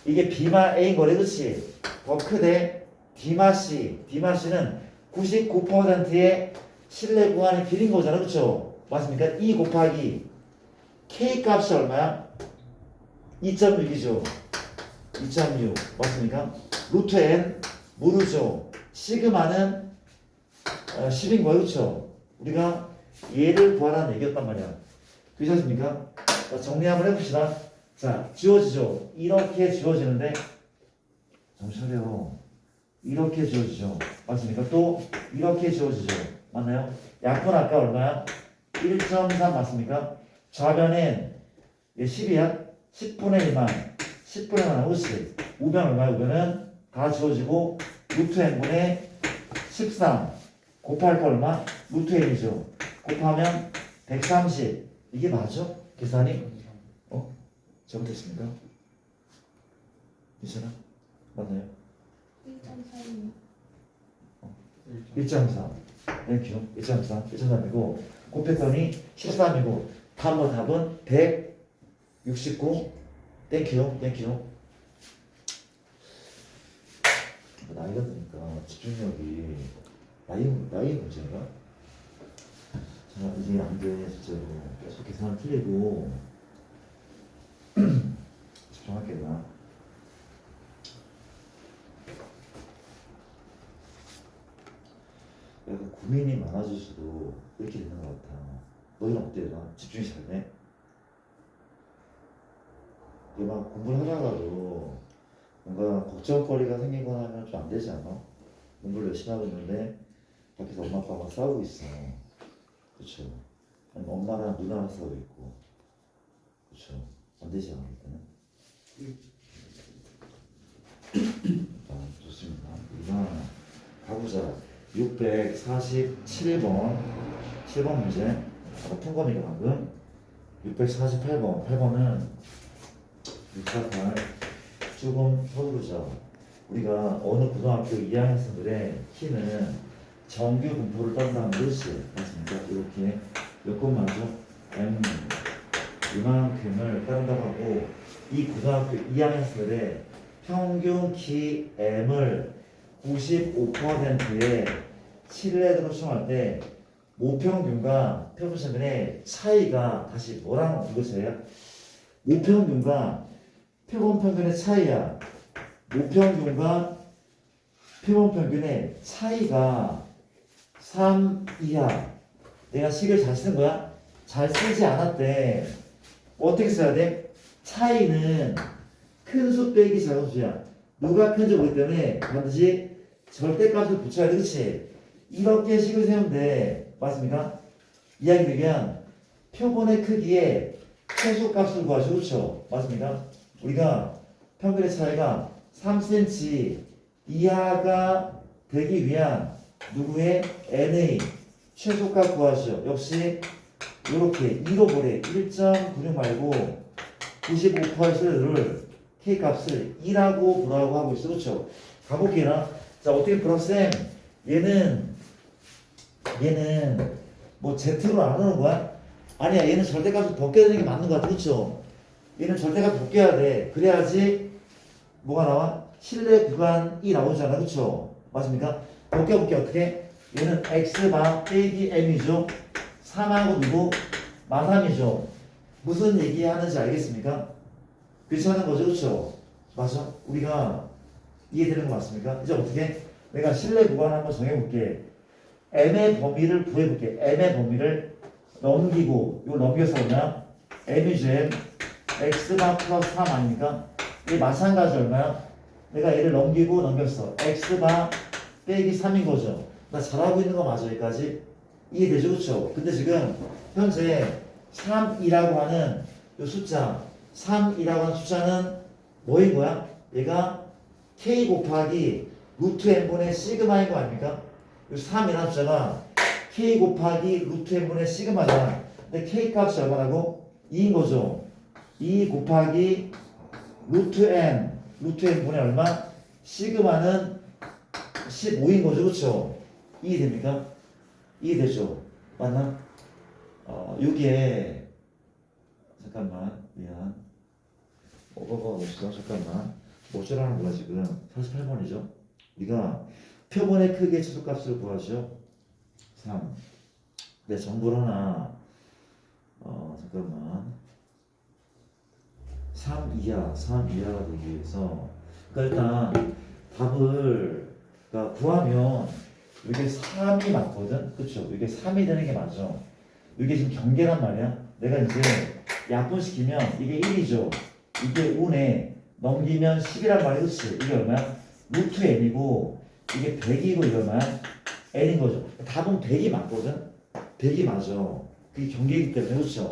Speaker 1: 이게 B마 A인 거래. 그치? 더 크대. D마 C. D마 C는 99%의 신뢰 구간의 길인 거잖아. 그쵸? 맞습니까? 2 곱하기 K 값이 얼마야? 2.6이죠. 2.6. 맞습니까? 루트 N 모르죠. 시그마는 10인 거예요. 그쵸? 우리가 얘를 구하라는 얘기였단 말이야. 그렇습니까? 자, 정리 한번 해봅시다. 자, 지워지죠. 이렇게 지워지는데, 잠시만요. 이렇게 지워지죠. 맞습니까? 또 이렇게 지워지죠. 맞나요? 약분 아까 얼마야? 1.3 맞습니까? 좌변엔 10이야? 10분의 1만 10분의 1만 50 우변 얼마야? 우변은 다 지워지고 루트 n분의 13 곱할 거 얼마? 루트 n이죠. 곱하면 130 이게 맞아? 계산이? 잘못했습니까? 괜찮아? 맞나요? 1.3 땡큐 1.3 1.3이고 곱했더니 13이고 답은 169 땡큐 나이가 드니까 집중력이 나이 문제인가? 자 이제 안돼 진짜로 계속 계산 틀리고 집중할게 나 약간 고민이 많아질수록 이렇게 되는 것 같아. 너희는 어때? 나 집중이 잘 돼? 이게 막 공부를 하다가도 뭔가 걱정거리가 생기거나 하면 좀 안 되지 않아? 공부를 열심히 하고 있는데 밖에서 엄마 아빠가 싸우고 있어. 그쵸? 아니면 엄마랑 누나랑 싸우고 있고. 그쵸? 안 되지 않아 일단은? 좋습니다. 우리가 가보자. 647번 7번 문제 푼 거니까 방금 648번 8번은 648 조금 서두르자. 우리가 어느 고등학교 2학년생들의 키는 정규 분포를 딴다는 것이 맞습니까? 이렇게 몇 곳마저 M 이만큼을 따른다고 하고 이 고등학교 2학년생들의 평균 키 M을 95%의 신뢰도로 추정할 때 모평균과 표본평균의 차이가 다시 뭐랑 이것이에요? 모평균과 표본평균의 차이야. 모평균과 표본평균의 차이가 3 이하. 내가 식을 잘 쓰는 거야? 잘 쓰지 않았대. 어떻게 써야 돼? 차이는 큰 수 빼기 작은 수야. 누가 큰지 모르기 때문에 반드시 절대값을 붙여야 돼. 그치? 이렇게 식을 세우면 돼. 맞습니까? 이야기 되면 표본의 크기에 최소값을 구하죠. 그렇죠? 맞습니까? 우리가 평균의 차이가 3cm 이하가 되기 위한 누구의 NA 최소값 구하죠. 역시 이렇게 2로 보래. 1.96 말고 95%를 K값을 2라고 보라고 하고 있어. 그렇죠? 가볼게요. 자, 어떻게 풀었쌤? 얘는 뭐 Z로 안 오는 거야? 아니야, 얘는 절대값을 벗겨야 되는 게 맞는 거 같아. 그렇죠? 얘는 절대값 벗겨야 돼. 그래야지 뭐가 나와? 실내 구간이 나오잖아. 그렇죠? 맞습니까? 벗겨볼게. 어떻게? 얘는 X바 빼기 M이죠. 3하고 누구? 마3이죠. 무슨 얘기하는지 알겠습니까? 괜찮은 거죠. 그렇죠? 맞아? 우리가 이해되는 거 맞습니까? 이제 어떻게? 내가 실내 구간 한번 정해볼게. M의 범위를 구해볼게. M의 범위를 넘기고 이거 넘겨서 그냥 M이죠. M X바 플러스 3 아닙니까? 이게 마찬가지 얼마야? 내가 얘를 넘기고 넘겼어. X바 빼기 3인 거죠. 나 잘하고 있는 거 맞아? 여기까지? 이해되죠? 그렇죠? 근데 지금 현재 3이라고 하는 이 숫자 3이라고 하는 숫자는 뭐인 거야? 얘가 K 곱하기 루트 n분의 시그마인 거 아닙니까? 이 3이라는 숫자가 K 곱하기 루트 n분의 시그마잖아. 근데 K 값이 얼마라고? 2인 거죠. 2 곱하기 루트 n분의 얼마? 시그마는 15인 거죠. 그렇죠? 이해됩니까? 이해되죠? 맞나? 여기에 잠깐만 미안 잠깐만 뭐 어쩌라는 거야 지금 48번이죠? 우리가 표본의 크기의 최소값을 구하죠. 3 내 정보를 하나 잠깐만 3 이하가 되기 위해서 그러니까 일단 답을 그러니까 구하면 이게 3이 맞거든? 그쵸? 이게 3이 되는 게 맞아. 이게 지금 경계란 말이야. 내가 이제 약분시키면 이게 1이죠. 이게 운에 넘기면 10이란 말이야. 그치? 이게 얼마야? 루트 n이고 이게 100이고 이게 얼마야? n인 거죠. 답은 100이 맞거든. 100이 맞아. 그게 경계이기 때문에 그렇죠.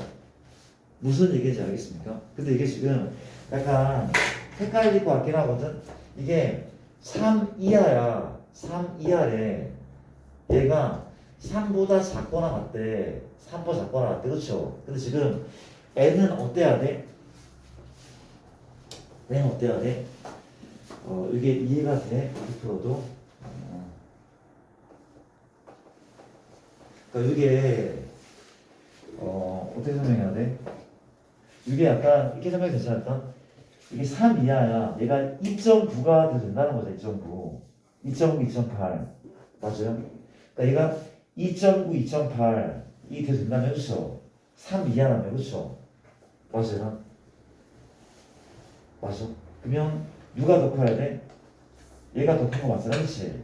Speaker 1: 무슨 얘기인지 알겠습니까? 근데 이게 지금 약간 헷갈릴 것 같긴 하거든. 이게 3 이하야. 3 이하래. 얘가 3보다 작거나 같대. 3보다 작거나 같대. 그렇죠? 근데 지금 n은 어때야 돼? n은 어때야 돼? 이게 이해가 돼? 이렇게 풀어도. 그러니까 이게 어떻게 설명해야 돼? 이게 약간 이렇게 설명이 되지 않을까? 이게 3 이하야. 얘가 2.9가 돼도 된다는 거죠. 2.9. 2.9, 2.8. 맞아요? 그러니까 얘가 2.9, 2.8이 돼도 된다면 그렇죠? 3 이하라면 그렇죠? 맞아요? 맞아. 그러면 누가 더 커야 돼? 얘가 더 큰 거 맞잖아. 그렇지?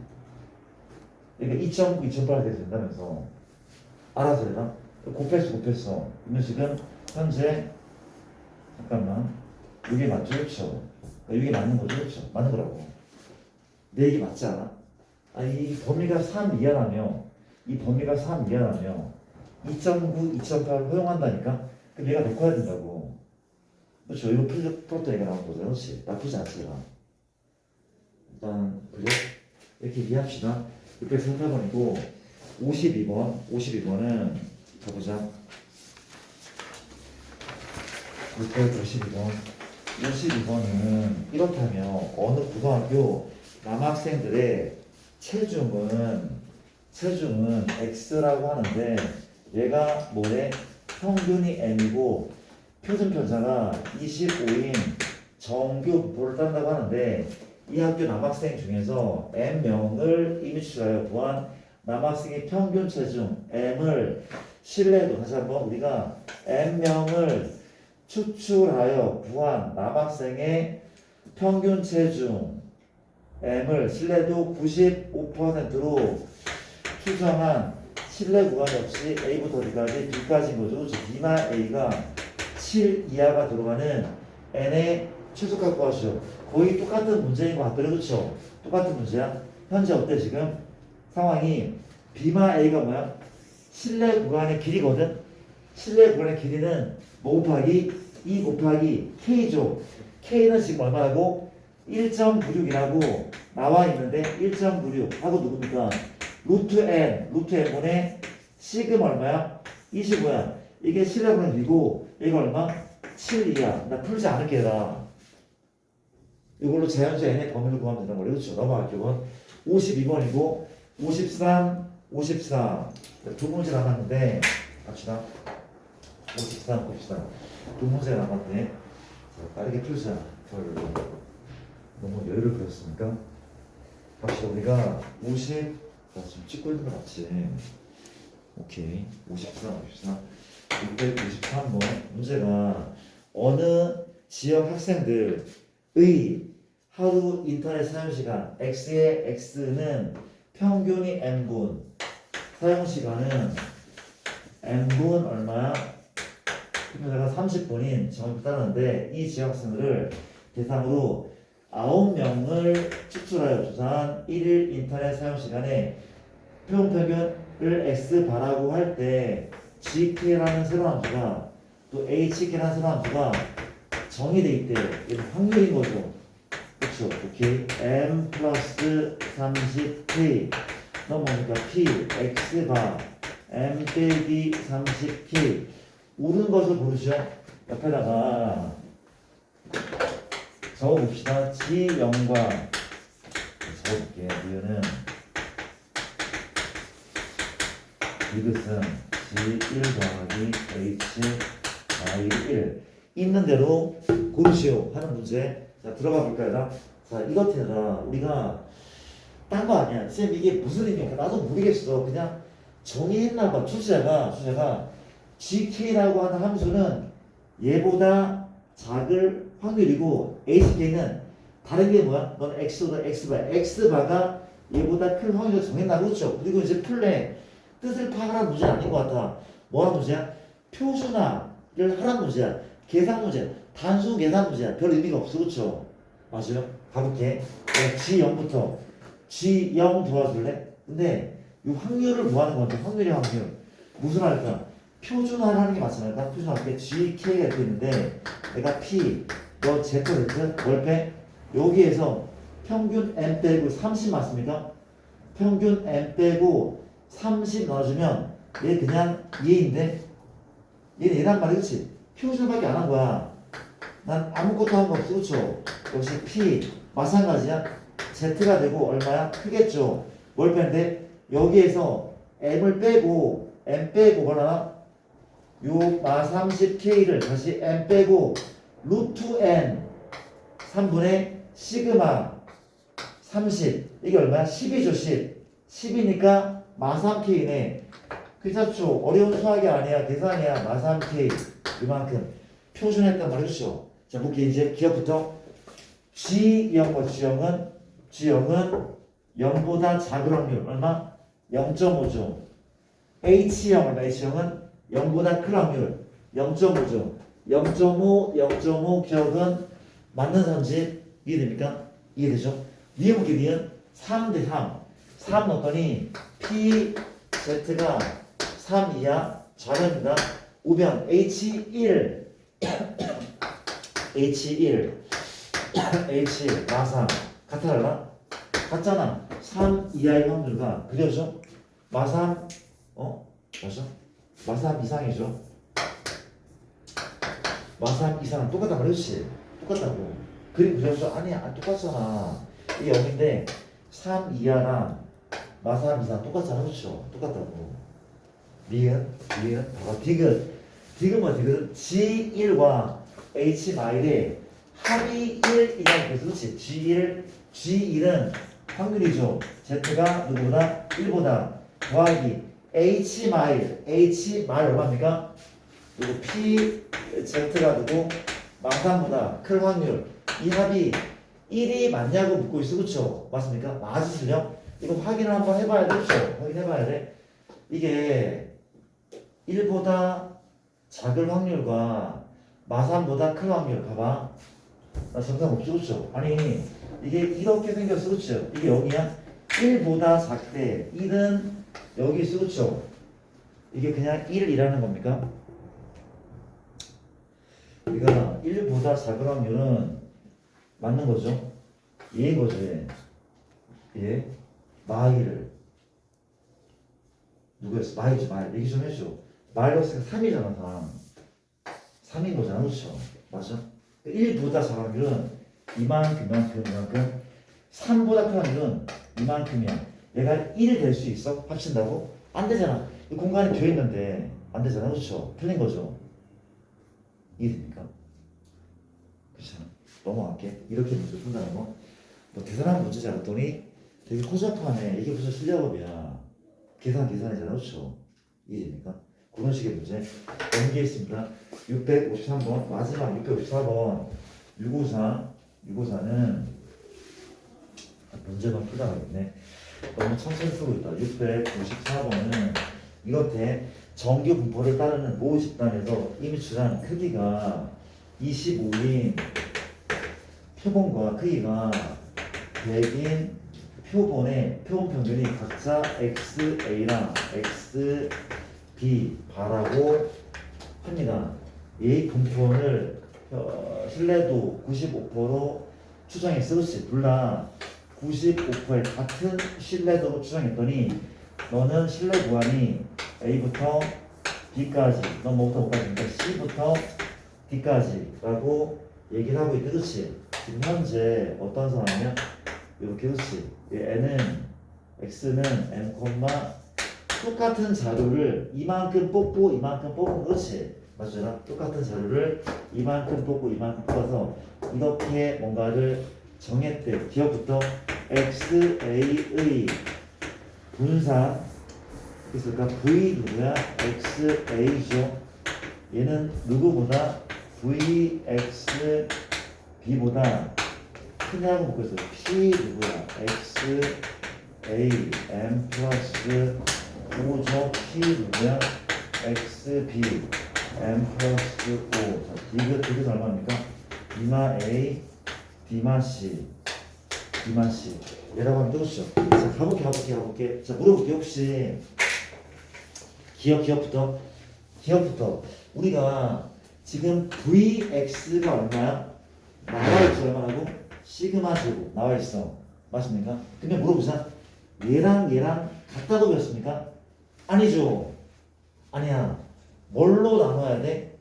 Speaker 1: 그러니까 2.9, 2.8이 돼도 된다면서. 알아서 되나? 곱했어. 그러면 지금 현재 잠깐만 이게 맞죠? 그렇죠? 이게 맞는 거죠? 그렇죠? 맞는 거라고. 내 얘기 맞지 않아? 이 범위가 3 이하라며 이 범위가 3 이하라며 2.9, 2.8 허용한다니까? 그럼 얘가 더 커야 된다고. 그렇죠? 이거 풀었던 얘기가 나온 거죠. 그렇지? 나쁘지 않지 얘가. 일단 그래? 이렇게 이해합시다. 633번이고 52번은 가보자. 652번 52번은 이렇다면 어느 고등학교 남학생들의 체중은 X라고 하는데 얘가 뭐래? 평균이 M이고 표준 편차가 25인 정규 분포를 딴다고 하는데 이 학교 남학생 중에서 M명을 임시하여 구한 남학생의 평균 체중 M을 실내도 다시 한번 우리가 M명을 추출하여 구한 남학생의 평균 체중 M을 신뢰도 95%로 추정한 신뢰 구간이 없이 A부터 D까지 B까지인 거죠. 그렇죠? B나 A가 7 이하가 들어가는 N의 최소값 구하시오. 거의 똑같은 문제인 것 같더래. 그렇죠? 똑같은 문제야. 현재 어때 지금? 상황이 B마 A가 뭐야? 신뢰 구간의 길이거든. 신뢰 구간의 길이는 뭐 곱하기 2 곱하기 K죠. K는 지금 얼마라고? 1.96이라고 나와 있는데 1.96 하고 누굽니까? 루트 N분의 시금 얼마야? 25야. 이게 신뢰 구간의 길이고 이거 얼마? 7 이하. 나 풀지 않을게 나. 이걸로 자연수 N의 범위를 구하면 된다고 그래. 그렇죠? 넘어갈게요. 52번이고 54 두 문제 남았는데 갑시다. 53 봅시다. 두 문제 남았네. 자, 빠르게 풀자. 너무 여유를 부렸으니까 갑시다. 우리가 50 지금 찍고 있는 거 맞지? 오케이. 54 653번 문제가 어느 지역 학생들의 하루 인터넷 사용시간 X의 X는 평균이 N분 사용시간은 N분 얼마야? 평균가 30분인 정확히 따르는데 이 지역 학생들을 대상으로 9명을 추출하여 조사한 1일 인터넷 사용시간에 평균을 X바라고 할 때 GK라는 새로운 함수가 또 HK라는 새로운 함수가 정의돼 있대. 이건 확률인 거죠. 그렇죠. 오케이. M 플러스 30K 넘어오니까 P X바 M 빼기 30K 옳은 것을 고르시오. 옆에다가 적어봅시다. G0과 적어볼게요. 이유는 이것은 G1 더하기 H 더하기 1 있는 대로 고르시오 하는 문제. 자 들어가 볼까요? 자 이것에다 우리가 딴 거 아니야. 쌤 이게 무슨 의미인가 나도 모르겠어. 그냥 정의했나봐. 출제자가 GK라고 하는 함수는 얘보다 작을 확률이고 HK는 다른 게 뭐야? 넌 X보다 X바가 얘보다 큰 확률을 정했나 그렇죠? 그리고 이제 풀래 뜻을 파악하라는 문제는 아닌 것 같아. 뭐 하는 문제야? 표준화를 하라는 문제야. 계산 문제야. 단순 계산 문제야. 별 의미가 없어. 그렇죠? 맞아요? 가볼게. G0부터 G0 도와줄래? 근데 이 확률을 뭐 하는 건데 확률이 확률 무슨 할까? 표준화라는 게 맞잖아요. 표준화할 GK가 이렇게 있는데 내가 P 너 Z 뭘 빼? 여기에서 평균 M 빼고 30 맞습니까? 평균 M 빼고 30 넣어주면 얘 그냥 얘인데 얘는 얘란 말이야 그치? 표준밖에 안 한 거야. 난 아무것도 한 거 없어 그쵸? 역시 P 마찬가지야. Z가 되고 얼마야? 크겠죠? 뭘 빼는데 여기에서 M을 빼고 M 빼고 뭐라나? 요 마 30K를 다시 M 빼고 루트 N 3분의 시그마 30 이게 얼마야? 10이죠 10 10이니까 마 3K네 그렇죠. 어려운 수학이 아니야 계산이야. 마 3K 이만큼 표준했단 말이죠. 자 볼게 이제 기억부터 G형 G형은 0보다 작은 확률 얼마? 0.5죠. H형 얼마? H형은 0보다 큰 확률 0.5죠. 0.5 기억은 맞는 선지 이해됩니까? 이해되죠? 니은 볼게 니은 3대 3 넣었더니 PZ가 3 이하 잘합니다. 우변 H1 H1 H1 마3 같아 달라? 같잖아. 3 이하의 확률과 그려져? 마3 맞아? 마3 이상이죠. 마3 이상은 똑같다 그렇지? 똑같다고. 그림 그려서 아니야 안 똑같잖아. 이게 0인데 3 이하랑 마3 이상 똑같잖아 그렇죠? 똑같다고. 니은 봐봐 디귿 뭐야 디귿 G1과 H 마일의 합이 1이라는 것이 그렇지. G1은 확률이죠. Z가 누구보다 1보다 더하기 H 마일 얼마입니까? 그리고 PZ가 누구 마3보다 큰 확률 이 합이 1이 맞냐고 묻고 있어 그렇죠? 맞습니까? 맞으시죠? 이거 확인을 한번 해봐야 돼 그렇죠? 확인해봐야 돼. 이게 1보다 작은 확률과 마3보다 큰 확률 봐봐. 나 정답 없죠 그렇죠? 아니 이게 이렇게 생겼어 그렇죠? 이게 0이야? 1보다 작대 1은 여기 있어 그렇죠? 이게 그냥 1이라는 겁니까? 우리가 1보다 작은 확률은 맞는 거죠? 얘인 거죠 얘 마일 누구였어? 마일이지 마일 얘기 좀 해줘. 마이너스가 3이잖아 3인 거잖아 그렇죠? 맞아? 1보다 작은 확률은 이만큼 3보다 큰 확률은 이만큼이야. 얘가 1이 될 수 있어? 합친다고? 안 되잖아. 이 공간이 비어 있는데 안 되잖아 그렇죠? 틀린 거죠? 이해됩니까? 그렇잖아. 넘어갈게. 이렇게 문제 푼다는 거. 뭐 대단한 문제지 않았더니 되게 허접하네. 이게 무슨 실력업이야. 계산이잖아 그렇죠? 이해됩니까? 그런 식의 문제 연기했습니다. 653번 마지막 654번 654는 문제만 풀다가겠네. 너무 천천히 쓰고 있다. 654번은 이렇게 정규 분포를 따르는 모 집단에서 임출한 크기가 25인 표본과 크기가 100인 표본의 표본 평균이 각자 XA랑 XB 바라고 합니다. 이 분포를 신뢰도 95%로 추정했어. 그렇지? 둘다 95%의 같은 신뢰도로 추정했더니 너는 신뢰 구간이 A부터 B까지 넌 뭐부터 뭐까지니까 C부터 D까지라고 얘기를 하고 있대. 그렇지? 지금 현재 어떤 상황이냐? 이렇게 그렇지? N은 X는 M, 똑같은 자료를 이만큼 뽑고 이만큼 뽑은 그렇지? 맞잖아? 똑같은 자료를 이만큼 뽑고 이만큼 뽑아서 이렇게 뭔가를 정했대. 기억부터 XA의 분산 그래서 그러니까 V 누구야? XA죠. 얘는 누구보다 VXB보다 크냐고 묻고 있어요. P 누구야? XA M 플러스 5죠. P 누구야? XB M 플러스 5. 자, 디귿 얼마입니까? 디마 A, 디마 C. 얘라고 하면 되겠죠. 자, 가볼게. 자, 물어볼게. 혹시 기억부터 우리가 지금 Vx가 얼마야? 나와있죠. 얼마라고? 시그마 제곱 나와있어. 맞습니까? 근데 물어보자. 얘랑 같다고 배웠습니까? 아니죠. 아니야. 뭘로 나눠야 돼?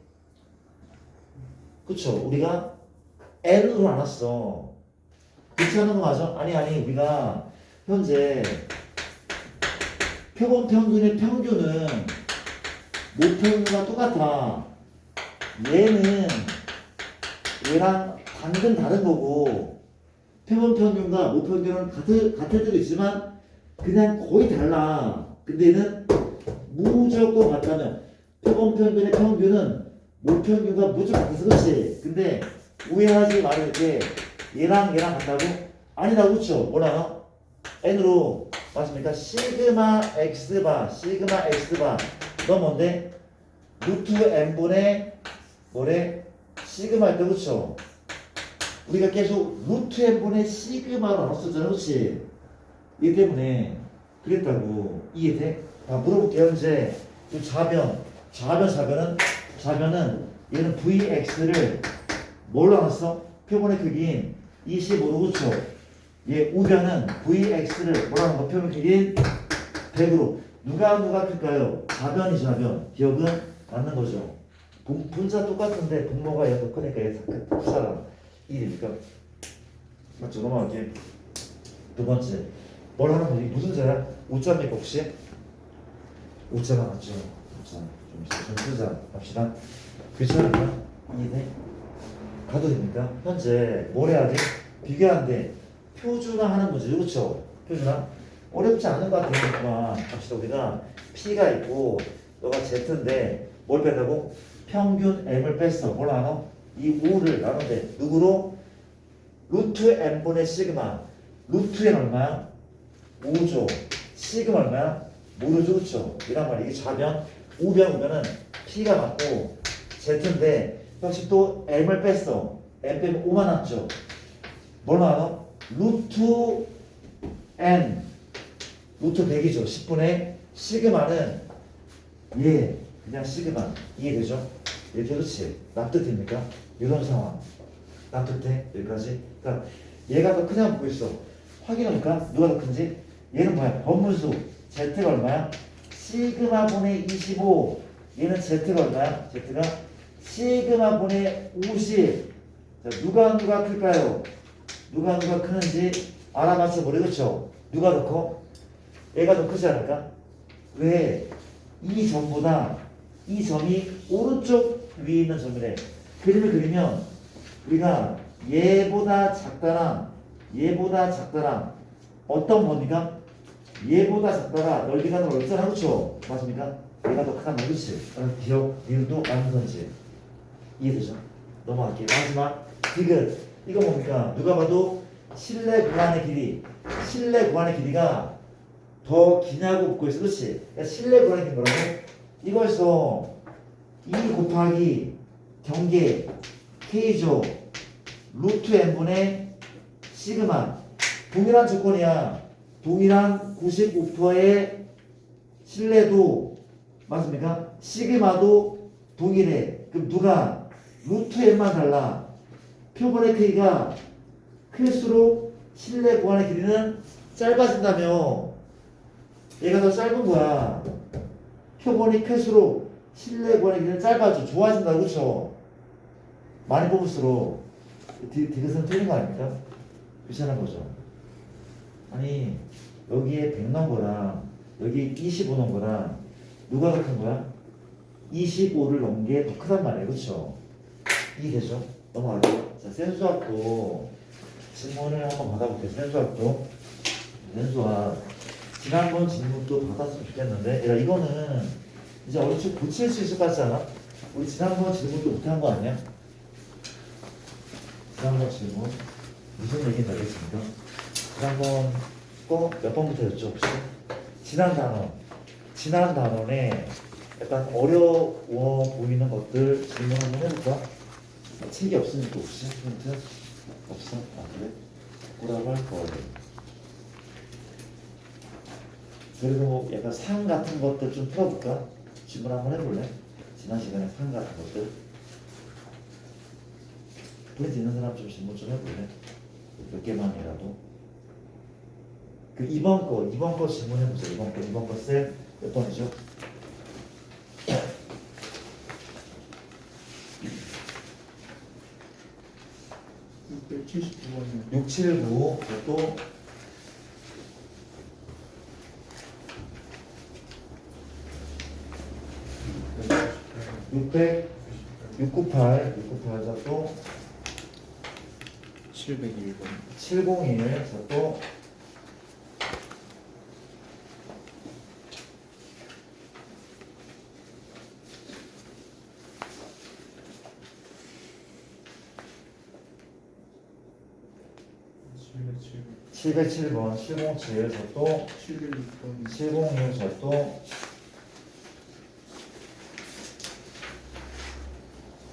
Speaker 1: 그쵸? 우리가 n으로 나눴어. 그렇게 하는 거 맞아? 아니 우리가 현재 표본 평균의 평균은 모평균과 똑같아. 얘랑 당근 다른 거고 표본 평균과 모평균은 같을 때도 있지만 그냥 거의 달라. 근데 얘는 무조건 같다면 표본 평균의 평균은 모평균과 무조건 같아서 그렇지. 근데 오해하지 말을게. 얘랑 같다고? 아니다. 그렇죠? 뭐라? n으로 맞습니까? 시그마 x바 너 뭔데? 루트 n분의 뭐래? 시그마일 때 그렇죠? 우리가 계속 루트 n분의 시그마로 나눴었잖아. 그렇지? 이 때문에 그랬다고. 이해돼? 다 물어볼게. 현재 이 좌변은 얘는 vx를 뭘로 나눴어? 표본의 크기인 25로 그렇죠? 얘 우변은 vx를 뭐라는 거? 표본 크기인 100으로 누가 클까요? 좌변. 기억은 맞는 거죠. 분자 똑같은데 분모가 얘가 더 크니까 얘 크잖아. 이해됩니까? 맞죠? 넘어갈게. 두 번째 뭘 하는 거지? 무슨 자야? 우자입니까 혹시? 우자가 맞죠? 우자 좀 쓰자 합시다. 괜찮을까? 이해돼? 가도 됩니까? 현재 뭘 해야 돼? 비교하는데 표준화하는 문제죠. 그렇죠? 표준화 어렵지 않은 것 같으니까 합시다. 우리가 P가 있고 너가 Z인데 뭘 뺀다고? 평균 M을 뺐어. 뭘 나눠? 이 5를 나눈대. 누구로? 루트 N분의 시그마. 루트 N 얼마야? 5죠. 시그마 얼마야? 모르죠. 그렇죠? 이란 말이야. 이게 좌변. 우변은 P가 맞고 Z인데 역시 또 M을 뺐어. M 빼면 5만 남죠. 뭘 나눠? 루트 N 루트 100이죠. 10분의 시그마는 그냥 시그마. 이해되죠? 이렇게 그렇지. 납득됩니까? 이런 상황 납득돼? 여기까지. 그러니까 얘가 더 크냐 보고 있어. 확인해볼까? 누가 더 큰지? 얘는 뭐야? 번분수 Z가 얼마야? 시그마 분의 25. 얘는 Z가 얼마야? Z가 시그마 분의 50. 자, 누가 클까요? 누가 크는지 알아맞혀 버려. 그렇죠? 누가 더 커? 얘가 더 크지 않을까? 왜? 이 점보다 이 점이 오른쪽 위에 있는 점이래. 그림을 그리면 우리가 얘보다 작다랑 어떤 겁니까? 얘보다 작다가 넓이가 넓잖아. 그렇죠? 맞습니까? 얘가 더 크단 말이지. 기억, 니은도 맞는 건지 이해되죠? 넘어갈게요. 마지막 디귿. 이거 뭡니까? 누가 봐도 실내 구간의 길이가 더 기냐고 묻고 있어. 그렇지? 그러니까 실내 구간의 길이 뭐라고? 이거에서 2 곱하기 경계 K죠. 루트 n분의 시그마. 동일한 조건이야. 동일한 95%의 실내도 맞습니까? 시그마도 동일해. 그럼 누가? 루트 n만 달라. 표본의 크기가 클수록 실내 구간의 길이는 짧아진다며. 얘가 더 짧은 거야. 표본이 클수록 실내 구간의 길이는 짧아져. 좋아진다. 그렇죠? 많이 뽑을수록 디귿은 틀린 거 아닙니까? 귀찮은 거죠. 아니 여기에 100 넣은 거랑 여기 25 넣은 거랑 누가 더 큰 거야? 25를 넣은 게 더 크단 말이에요. 그렇죠? 이해되죠? 넘어갈게요. 자, 센수학도 질문을 한번 받아볼게요. 센수학 지난번 질문도 받았으면 좋겠는데 야, 이거는 이제 얼추 고칠 수 있을 것 같지 않아? 우리 지난번 질문도 못한 거 아니야? 지난번 질문 무슨 얘기인지 알겠습니까? 지난번 거 몇 번부터였죠 혹시? 지난 단원에 약간 어려워 보이는 것들 질문 한번 해볼까? 책이 없으니까 혹시 힌트? 없어? 아 그래? 뭐라고 할 거예요? 그리고 뭐 약간 상 같은 것들 좀 풀어볼까? 질문 한번 해볼래? 지난 시간에 상 같은 것들 프린트 있는 사람 좀 질문 좀 해볼래? 몇 개만이라도. 그 이번 거 질문해보세요. 이번 거 셀 몇 번이죠?
Speaker 2: 679번이요.
Speaker 1: 679, 또 600, 698, 자 또
Speaker 2: 701번.
Speaker 1: 701, 자 또 707번, 707, 자 또
Speaker 2: 706번.
Speaker 1: 706, 자 또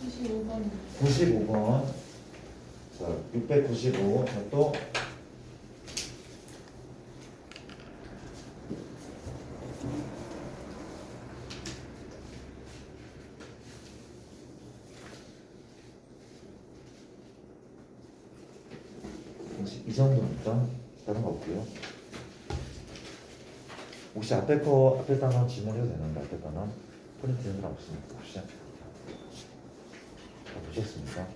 Speaker 3: 95번.
Speaker 1: 95번, 자 695, 자 또 '이 정도니까 다른 거 없고요. 혹시 앞에 단원 질문해도 되는데 앞에 단원 프린트 되는 사람 없습니까? 혹시 다 보셨습니까?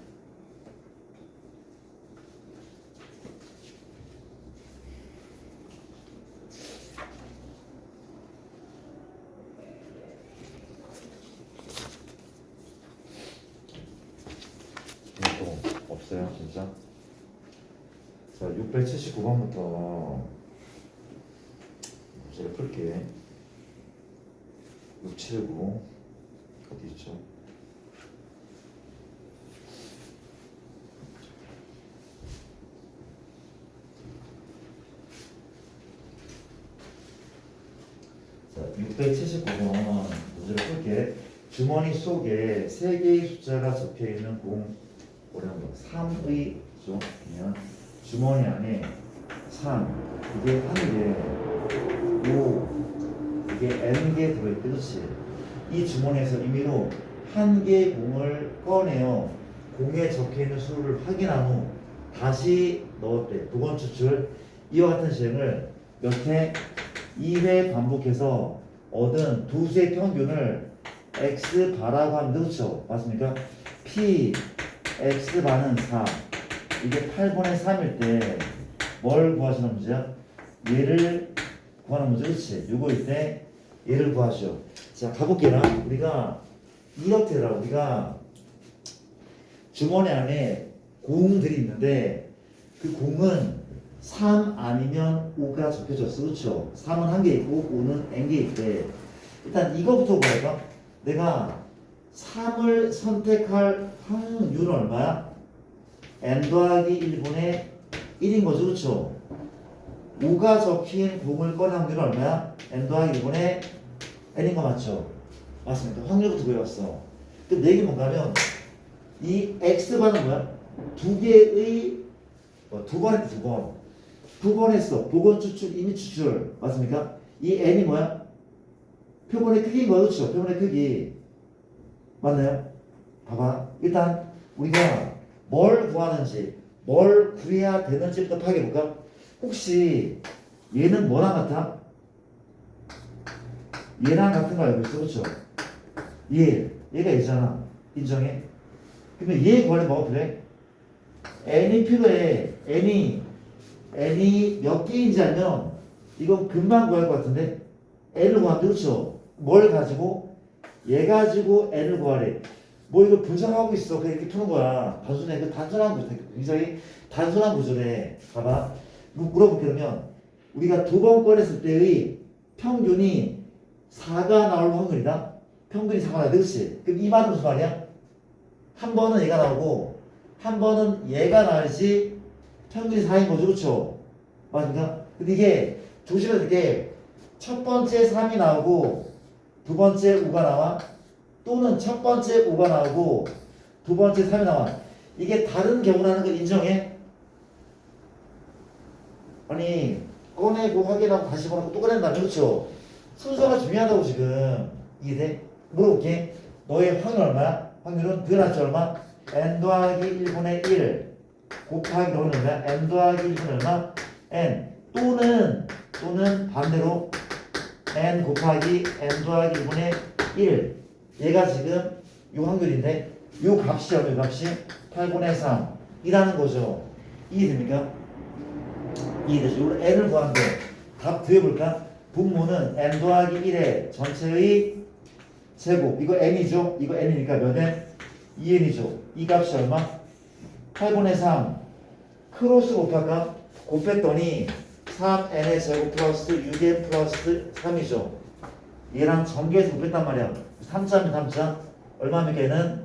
Speaker 1: 또 없어요 진짜? 자 679번부터 문제를 풀게. 679 어디 있죠? 자 679번 문제를 풀게. 주머니 속에 3개의 숫자가 적혀 있는 공 어려운 거 3의 죠. 그냥 주머니 안에 3 이게 1개 5 이게 n개 들어있대. 그렇지? 이 주머니에서 임의로 한 개의 공을 꺼내어 공에 적혀있는 수를 확인한 후 다시 넣었대. 두 번째 줄 이와 같은 시행을 몇 회? 2회 반복해서 얻은 두 수의 평균을 x 바라고 하면 그렇죠? 맞습니까? p x 반은 4 이게 8분의 3일 때 뭘 구하시는 문제야? 얘를 구하는 문제. 그렇지? 요거일 때 얘를 구하시오. 자 가볼게요. 우리가 이렇게라 우리가 주머니 안에 공들이 있는데 그 공은 3 아니면 5가 적혀졌어. 그렇죠? 3은 한 개 있고 5는 n개 있대. 일단 이거부터 볼까? 내가 3을 선택할 확률은 얼마야? n 더하기 1분의 1인 거죠. 그렇죠? 5가 적힌 공을 꺼낸 확률은 얼마야? n 더하기 1분의 n인 거 맞죠? 맞습니다. 확률부터 구해왔어. 그럼 내게 뭔가 하면 이 x반은 뭐야? 두 개의 두 번 했다. 두 번 했어. 보건 추출, 임의 추출. 맞습니까? 이 n이 뭐야? 표본의 크기인 거 그렇죠? 표본의 크기. 맞나요? 봐봐. 일단 우리가 뭘 구하는지, 뭘 구해야 되는지부터 파악해볼까? 혹시 얘는 뭐랑 같아? 얘랑 같은 거 알고 있어. 그렇죠? 얘가 얘잖아. 인정해? 그러면 얘 구하려면 뭐가 필요해? n이 필요해. n이 몇 개인지 알면 이건 금방 구할 것 같은데 n을 구하면 그렇죠? 뭘 가지고? 얘 가지고 n을 구하래. 뭐 이거 분석하고 있어. 그냥 이렇게 푸는 거야. 단순해. 그 단순한 구조. 굉장히 단순한 구조래. 봐봐. 물어볼게. 그러면 우리가 두 번 꺼냈을 때의 평균이 4가 나올 확률이다. 평균이 4가 나와. 그렇지? 그럼 이 말은 무슨 말이야? 한 번은 얘가 나오고 한 번은 얘가 나와야지 평균이 4인 거죠. 그렇죠? 맞습니까? 근데 이게 조심해야 될 게 첫 번째 3이 나오고 두 번째 5가 나와. 또는 첫 번째 5가 나오고 두 번째 3이 나와. 이게 다른 경우라는 걸 인정해? 아니 꺼내고 확인하고 다시 보내고 또 꺼낸다면 그렇죠? 순서가 중요하다고 지금. 이해돼? 물어볼게. 너의 확률 얼마야? 확률은 변화치 얼마? n 더하기 1분의 1 곱하기 너는 얼마야? n 더하기 1분의 얼마? n 또는 반대로 n 곱하기 n 더하기 1분의 1 얘가 지금 이 확률인데 이 값이 얼마? 이 값이 8분의 3 이라는 거죠. 이해됩니까? 이해되죠? 우리 n을 구하는데 답 구해볼까? 분모는 n 더하기 1의 전체의 제곱 이거 n이죠? 이거 n이니까 몇 n? 2n이죠. 이 값이 얼마? 8분의 3 크로스 곱할까? 곱했더니 3n의 제곱 플러스 6n 플러스 3이죠. 얘랑 전개해서 곱했단 말이야. 3자면 3자 얼마입니까? 얘는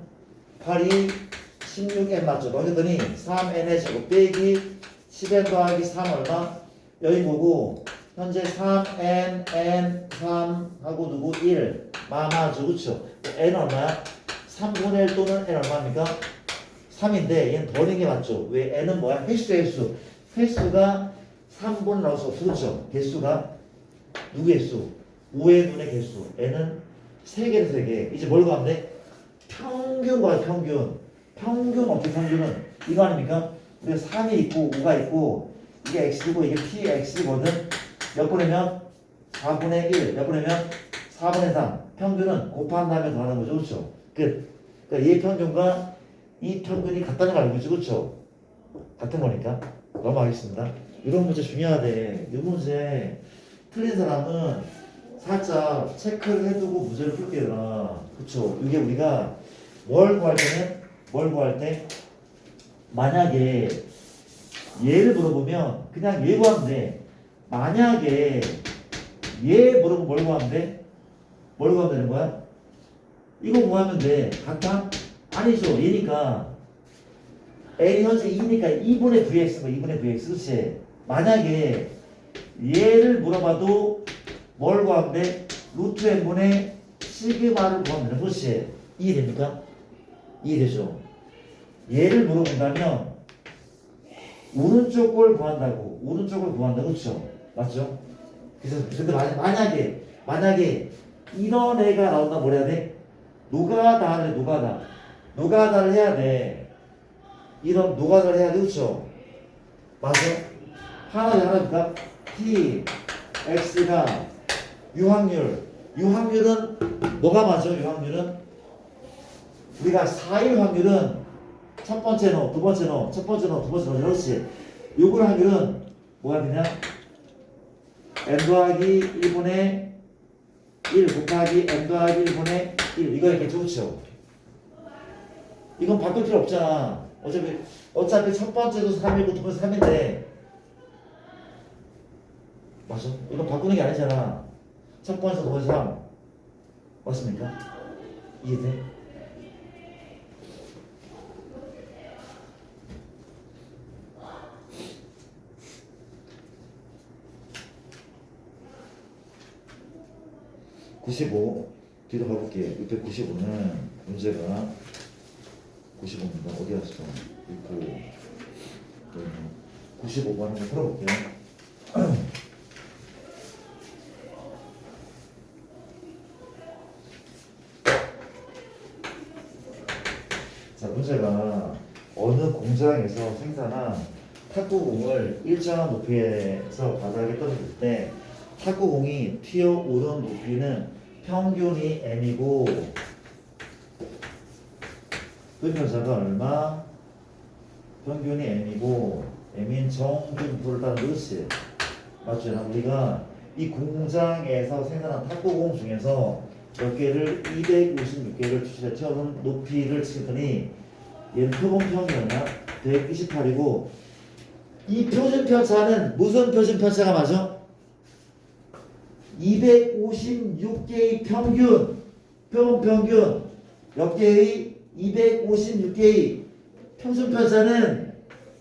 Speaker 1: 8이 16n 맞죠? 넣었더니 3n의 제곱 빼기 10n 더하기 3 얼마? 여기 보고 현재 3n, n, 3 하고 누구? 1 마마죠. 그쵸? n 얼마야? 3분의 1 또는 n 얼마입니까? 3인데 얘는 더는 게 맞죠? 왜? n은 뭐야? 횟수 횟수가 3분 나올 수 없어. 그렇죠? 개수가 누구의 수? 5의 눈의 개수. n은 3개를 3개. 이제 뭘 구하면 돼? 평균 구하자. 평균 어떻게 평균은? 이거 아닙니까? 우리가 3이 있고 5가 있고 이게 x이고 이게 px거든. 몇 분이면? 4분의 1. 몇 분이면? 4분의 3. 평균은 곱한 다음에 더하는 거죠. 그렇죠? 그러니까 얘 평균과 이 평균이 같다는 걸 알고 있죠. 그렇죠? 같은 거니까. 넘어가겠습니다. 이런 문제 중요하대. 이 문제 틀린 사람은 살짝 체크를 해두고 문제를 풀게 되나. 그쵸? 이게 우리가 뭘 구할 때 만약에 얘를 물어보면 그냥 얘 구하면 돼. 만약에 얘 물어보면 뭘 구하면 돼? 뭘 구하면 되는 거야? 이거 구하면 돼. 같아? 아니죠. 얘니까 n이 현재 2니까 2분의 vx, 2분의 vx, 그치? 만약에 얘를 물어봐도 뭘 구하면 돼? 루트 n분의 시그마를 구하면 되는 거지. 이해됩니까? 이해되죠? 얘를 물어본다면 오른쪽 걸 구한다고. 오른쪽을 구한다. 그렇죠? 맞죠? 그래서 근데 만약에 이런 애가 나온다 뭘 해야 돼? 노가다를 해야 돼. 이런 노가다를 해야 돼. 그렇죠? 맞아? 하나니까 p x가 유확률은 뭐가 맞아? 유확률은 우리가 4일 확률은 첫 번째 너, 두 번째 너, 첫 번째 너, 두 번째 너, 그렇지. 요걸 확률은 뭐야 그냥 n 더하기 1분의 1 곱하기 n 더하기 1분의 1 이거 이렇게 좋죠. 이건 바꿀 필요 없잖아. 어차피 첫 번째도 3이고 두 번째 3인데 맞아? 이거 바꾸는 게 아니잖아. 첫 번째, 두 번째 3 맞습니까? 이해돼? (95) 뒤로 가볼게. 695는 문제가 95입니다. 어디 갔어? 있고 95번 한번 풀어볼게요. 자, 문제가 어느 공장에서 생산한 탁구공을 일정한 높이에서 바닥에 떨어질 때 탁구공이 튀어오른 높이는 평균이 m이고 분표자가 얼마? 평균이 m이고 m인 정분포를 따른 것이 맞죠? 우리가 이 공장에서 생산한 탁구공 중에서 몇 개를 256개를 추출해 튀어오른 높이를 치더니 얘는 표본평이었나? 128이고 이 표준편차는 무슨 표준편차가 맞아? 256개의 평균, 표본평균 몇 개의 256개의 평균편차는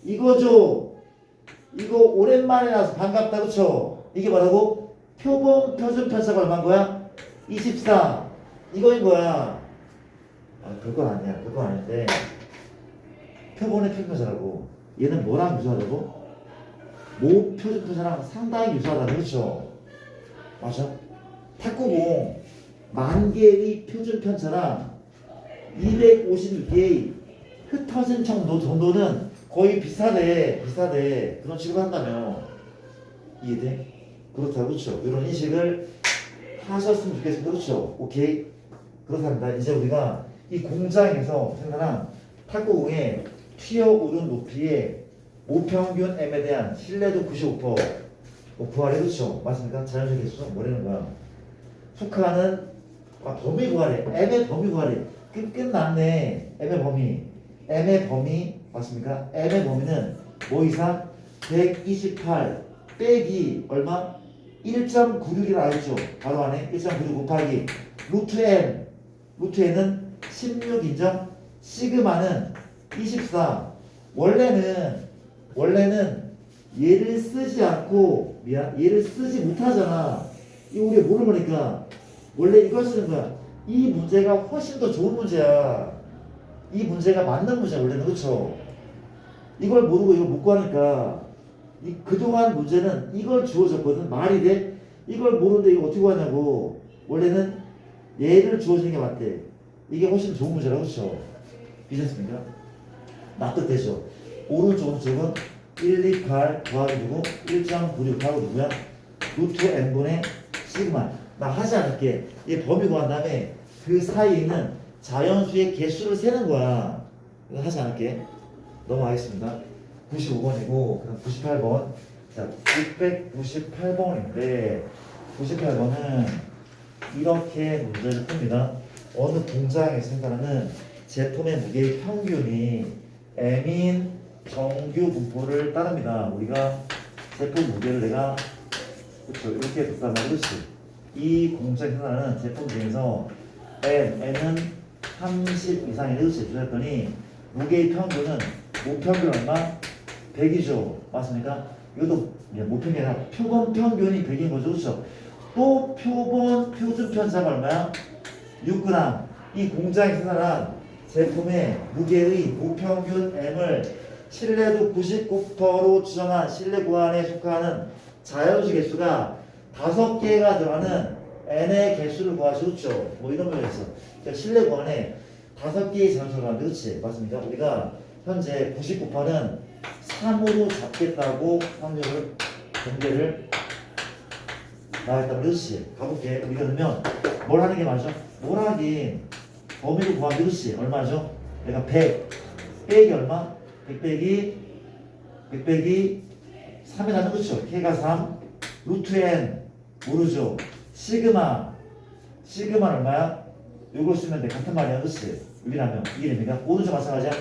Speaker 1: 이거죠. 이거 오랜만에 나와서 반갑다. 그쵸? 이게 뭐라고? 표준편차가 얼마인 거야? 24. 이거인 거야. 그건 아니야. 그건 아닌데 표본의 평균차라고. 얘는 뭐랑 유사하다고? 모 표준 편차랑 상당히 유사하다. 그렇죠? 맞아? 탁구공 10,000개의 표준 편차랑 256개의 흩어진 정도는 거의 비슷하대. 그런 식으로 한다면 이해돼? 그렇다. 그렇죠? 이런 인식을 하셨으면 좋겠습니다. 그렇죠? 오케이? 그렇답니다. 이제 우리가 이 공장에서 생산한 탁구공의 튀어오른 높이의 모평균 M에 대한 신뢰도 95% 구하래. 그렇죠? 맞습니까? 자연적 개수 뭐라는 거야? 속하는 범위 구하래. M의 범위 구하래. 끝났네. M의 범위 맞습니까? M의 범위는 뭐 이상 128 빼기 얼마? 1.96이라 알죠? 바로 안에 1.96 곱하기 루트 n은 16 인정, 시그마는 24. 원래는 얘를 쓰지 않고 얘를 쓰지 못하잖아. 이 우리가 뭐를 보니까 원래 이걸 쓰는 거야. 이 문제가 훨씬 더 좋은 문제야. 이 문제가 맞는 문제야 원래는. 그렇죠? 이걸 모르고 이걸 못 구하니까 그동안 문제는 이걸 주어졌거든. 말이 돼? 이걸 모르는데 이거 어떻게 구하냐고. 원래는 얘를 주어지는 게 맞대. 이게 훨씬 좋은 문제라고. 그렇죠? 괜찮습니까? 납득되죠? 오른쪽은 128 더하기 누구? 1.96 하고 누구야? 루트 n분의 시그마. 나 하지 않을게. 얘 범위 구한 다음에 그 사이에 있는 자연수의 개수를 세는 거야. 이거 하지 않을게. 넘어가겠습니다. 95번이고 그다음 98번. 자, 698번인데 98번은 이렇게 문제를 풉니다. 어느 공장에서 생산하는 제품의 무게의 평균이 M인 정규 분포를 따릅니다. 우리가 제품 무게를 내가 그렇죠 이렇게 뒀단 말이야. 그렇지? 이 공장에서 생산하는 제품 중에서 M은 30 이상이 그렇지? 주셨더니 무게의 평균은 모평균 얼마? 100이죠. 맞습니까? 이것도 모평균이 아니라 표본 평균이 100인 거죠. 그렇죠? 또 표준 편차가 얼마야? 6g. 이 공장에서 생산한 제품의 무게의 모평균 M을 신뢰도 99%로 추정한 신뢰 구간에 속하는 자연수 개수가 5개가 들어가는 N의 개수를 구하시죠. 뭐 이런 거가 있어. 그러니까 신뢰 구간에 5개의 자연수가 나는데 그렇지? 맞습니까? 우리가 현재 99%는 3으로 잡겠다고 확률을 공개를 나왔다고. 그렇지? 가볼게. 우리가 그러면 뭘 하는 게 맞아? 뭘 하긴 범위를 구하면 그렇지? 얼마죠? 내가 100 빼기 얼마? 100 빼기 3이 나죠. 그렇죠? K가 3 루트 n 모르죠? 시그마는 얼마야? 요걸 쓰면 돼. 같은 말이야. 그렇지? 유리라면 이게 됩니까? 오른쪽 마찬가지야.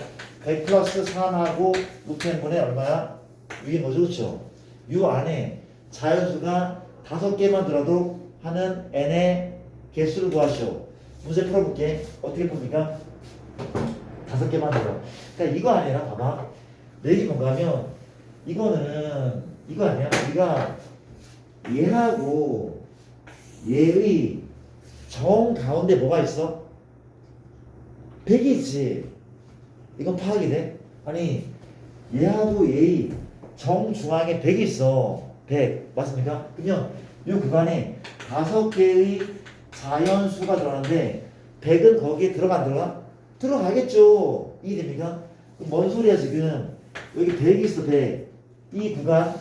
Speaker 1: 100 플러스 3하고 루트 n분의 얼마야? 6인 거죠. 그렇죠? 요 안에 자연수가 5개만 들어도 하는 n의 개수를 구하시오. 문제 풀어볼게. 어떻게 풉니까? 5개만 들어. 그러니까 이거 아니라 봐봐. 내기 뭔가 하면 이거는 이거 아니야. 우리가 얘하고 얘의 정 가운데 뭐가 있어? 100이지. 이건 파악이 돼? 아니 얘하고 얘의 정중앙에 100이 있어. 100 맞습니까? 그러면 이 구간에 5개의 자연수가 들어가는데 100은 거기에 들어가 안 들어가? 들어가겠죠. 이해됩니까? 그럼 뭔 소리야 지금. 여기 100이 있어. 100. 이 구간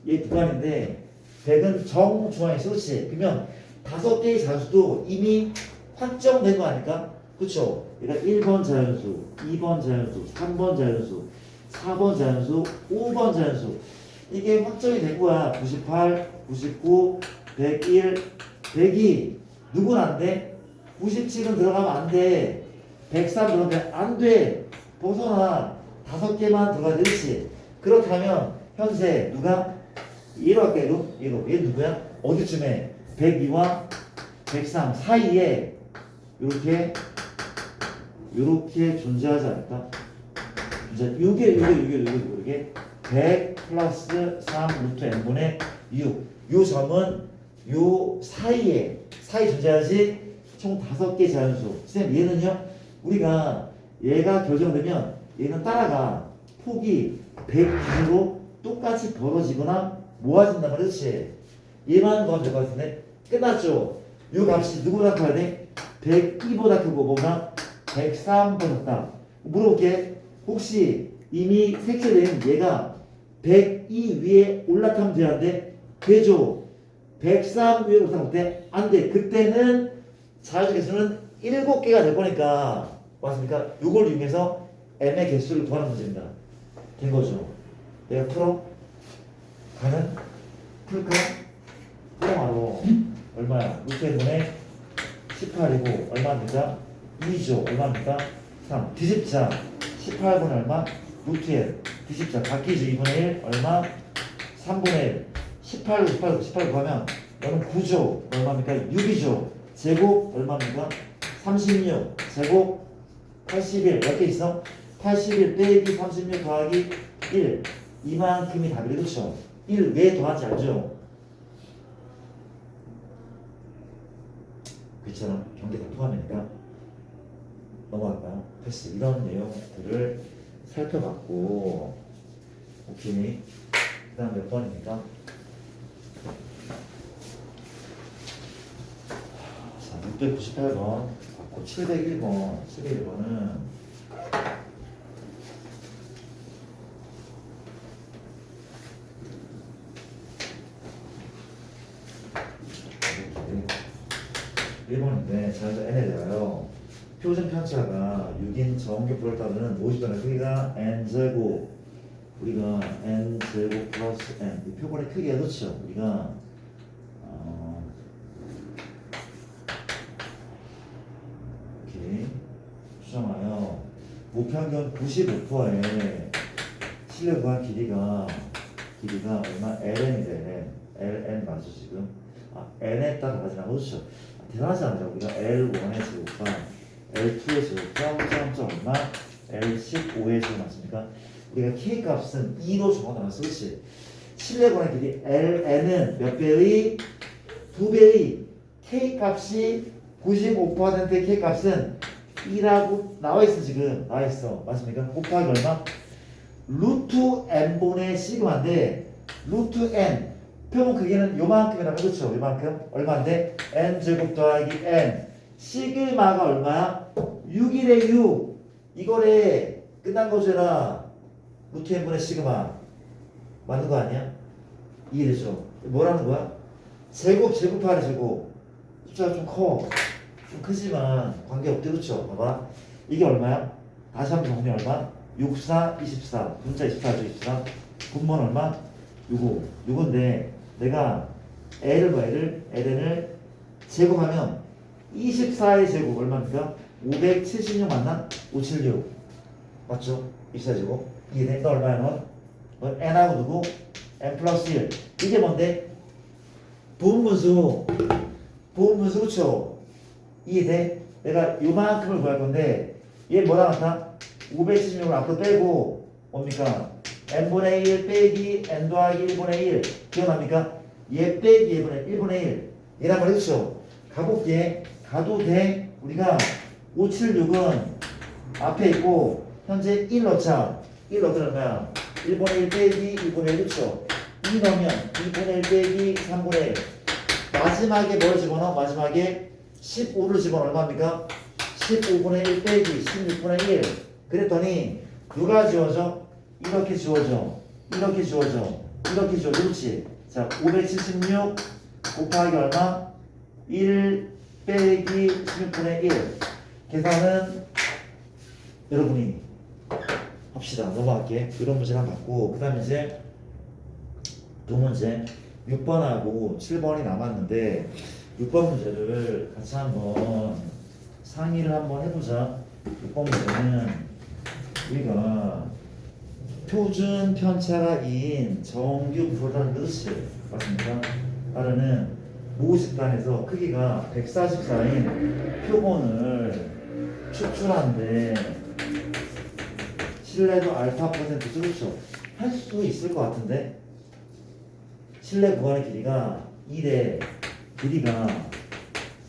Speaker 1: 얘 구간인데 100은 정중앙에 있어. 그렇지? 그러면 5개의 자연수도 이미 확정된 거 아닐까? 그렇죠? 그러니까 1번 자연수, 2번 자연수, 3번 자연수, 4번 자연수, 5번 자연수. 이게 확정이 된 거야. 98, 99, 101, 102. 누군 안 돼? 97은 들어가면 안 돼. 103 들어가면 안 돼. 벗어나. 5개만 들어가야 되지. 그렇다면 현재 누가? 얘로 할까? 얘로. 얘 누구야? 어디쯤에? 102와 103 사이에 요렇게 존재하지 않을까? 이제 요게 100 플러스 3 루트 n분의 6. 요 점은 요 사이 존재하지. 총 5개 자연수. 선생님 얘는요? 우리가 얘가 결정되면 얘는 따라가. 폭이 100 기준으로 똑같이 벌어지거나 모아진단 말이야. 그렇지? 얘만 구하면 될 것 같은데 끝났죠? 이 값이 누구보다 커야 돼? 102보다 크고 뭐보다? 103보다 작다. 물어볼게. 혹시 이미 색칠된 얘가 102 위에 올라타면 되는데 되죠? 103 위에 올라타면 돼? 안 돼. 그때는 자연수 개수는 7개가 될 거니까 맞습니까? 이걸 이용해서 m의 개수를 구하는 문제입니다. 된 거죠? 내가 풀어? 가는? 풀까? 풀어 바로 얼마야? 루트 1분의 18이고 얼마입니까? 2죠. 얼마입니까? 3. 뒤집자. 18분의 얼마? 루트 1. 뒤집자. 바뀌죠. 2분의 1 얼마? 3분의 1. 18 구하면 너는 9죠. 얼마입니까? 6이죠. 제곱 얼마입니까? 36. 제곱 81. 몇 개 있어? 81 빼기 36 더하기 1. 이만큼이 답이 그렇죠? 1 왜 더하지 알죠? 그렇잖아. 경계 다 포함이니까 넘어갈까요? 패스. 이런 내용들을 살펴봤고 오케이. 그 다음 몇 번입니까? 자, 698번 받고 701번 701번은 일본인데 자연수 n에 대하여 표준 편차가 6인 정규표를 따르는 50변의 크기가 n제곱 우리가 n제곱 플러스 n 이 표본의 크기가 그렇죠. 우리가 이렇게 수정하여 무평균 95%의 실내 구간 길이가 얼마? ln이 돼. ln 맞죠 지금? n에 따라 가지 않아. 그렇죠. 대단하지 않아요. 우리가 L1의 제곱과 L2의 제곱과 점점 얼마? L15의 제곱 맞습니까? 우리가 K 값은 2로 적어놨어. 그렇지? 실내권의 길이 LN은 몇 배의? 2배의 K 값이 95%의 K 값은 2라고 나와있어. 지금 나와있어. 맞습니까? 곱하기 얼마? 루트 n분의 시그마인데 루트 n 표본 크기는 요만큼이라면 그렇죠. 요만큼 얼마인데 n제곱 더하기 n 시그마가 얼마야? 6일에 6 이거래 끝난 거잖아. 루트 n분의 시그마 맞는 거 아니야? 이해되죠? 뭐라는 거야? 제곱하래 제곱 숫자가 좀 커. 좀 크지만 관계없대. 그렇죠? 봐봐 이게 얼마야? 다시 한번 정리 얼마? 6, 4, 24 분자 24죠. 24 분모는 얼마? 6인데 내가 ln을 제곱하면 24의 제곱 얼마입니까? 576 맞나? 576 맞죠? 24제곱 이게 너 얼마야 넌? n하고 누구? n 플러스 1 이게 뭔데? 부분분수 그쵸? 이해돼? 내가 요만큼을 구할 건데 얘 뭐라 같아? 576을 앞으로 빼고 뭡니까? n분의 1 빼기 n 더하기 1분의 1 기억납니까? 얘 빼기 1분의 1 얘란 말이 그렇죠? 가볼게. 가도 돼. 우리가 576은 앞에 있고 현재 1 넣자. 1 넣으면 얼마야? 1분의 1 빼기 1분의 1 그렇죠? 2 넣으면 2분의 1 빼기 3분의 1 마지막에 뭘 집어넣어? 마지막에 15를 집어넣어 얼마입니까? 15분의 1 빼기 16분의 1 그랬더니 누가 지워져? 이렇게 지워져. 그렇지. 자, 576 곱하기 얼마? 1 빼기 16분의 1 계산은 여러분이 합시다. 넘어갈게. 이런 문제를 한번 받고 그 다음에 이제 두 문제 6번하고 7번이 남았는데 6번 문제를 같이 한번 상의를 한번 해보자. 6번 문제는 우리가 표준 편차가 2인 정규 부호라는 뜻이 맞습니까? 따르는 모집단에서 크기가 144인 표본을 추출하는데 신뢰도 알파 퍼센트 그렇죠? 할 수 있을 것 같은데 신뢰 구간의 길이가 2대 길이가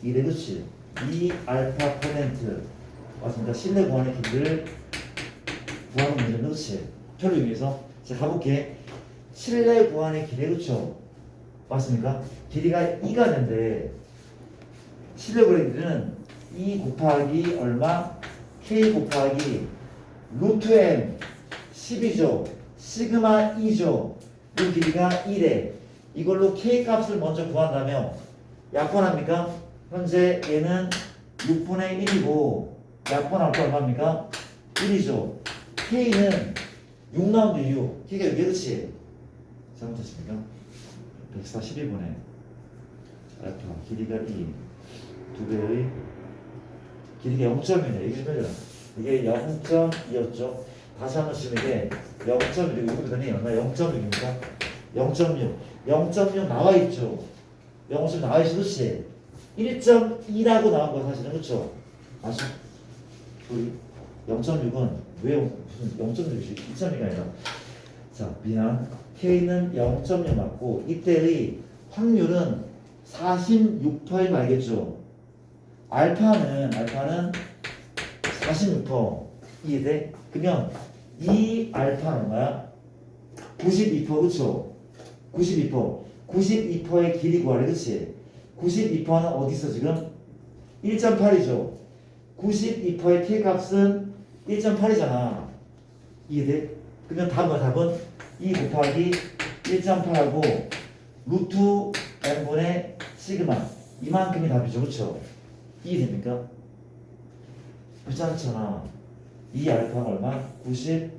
Speaker 1: 2대 그렇지? 2 알파 퍼센트 맞습니까? 신뢰 구간의 길이를 구하는 문제는 그렇지? 표를 위해서 자 가볼게. 실내 구간의 길이 그렇죠? 맞습니까? 길이가 2가 되는데 실내 구간의 길이는 2 곱하기 얼마? K 곱하기 루트 M 10이죠. 시그마 2죠. 이 길이가 1에 이걸로 K 값을 먼저 구한다면 약분합니까? 현재 얘는 6분의 1이고 약분할 거 얼마입니까? 1이죠. K는 6 나온다 6. K가 여기 그렇지? 잘못했습니까? 142분의 알파 길이가 2 2배의 길이가 0.1이네. 이게 좀 이게 0.2였죠. 다시 한번 치면 이게 0.1 이거 보더니 얼마 0.6입니까? 0.6 0.6 나와 있죠. 0.6 나와 있어 그렇지? 1.2라고 나온 거 사실은 그렇죠? 아시죠? 0.6은 왜 무슨 0.6이 2.2가 아니라 자 미안 K는 0.6 맞고 이때의 확률은 46%임 알겠죠? 알파는 46% 이해돼? 그러면 이 알파는 뭐야? 92% 그쵸? 92%의 길이 구하래 그치? 92%는 어디 있어 지금? 1.8이죠 92%의 K 값은 1.8이잖아 이해돼? 그러면 답은 2 곱하기 1.8하고 루트 n분의 시그마 이만큼이 답이죠 그쵸? 이해됩니까? 그렇잖아 이 알파가 얼마? 92%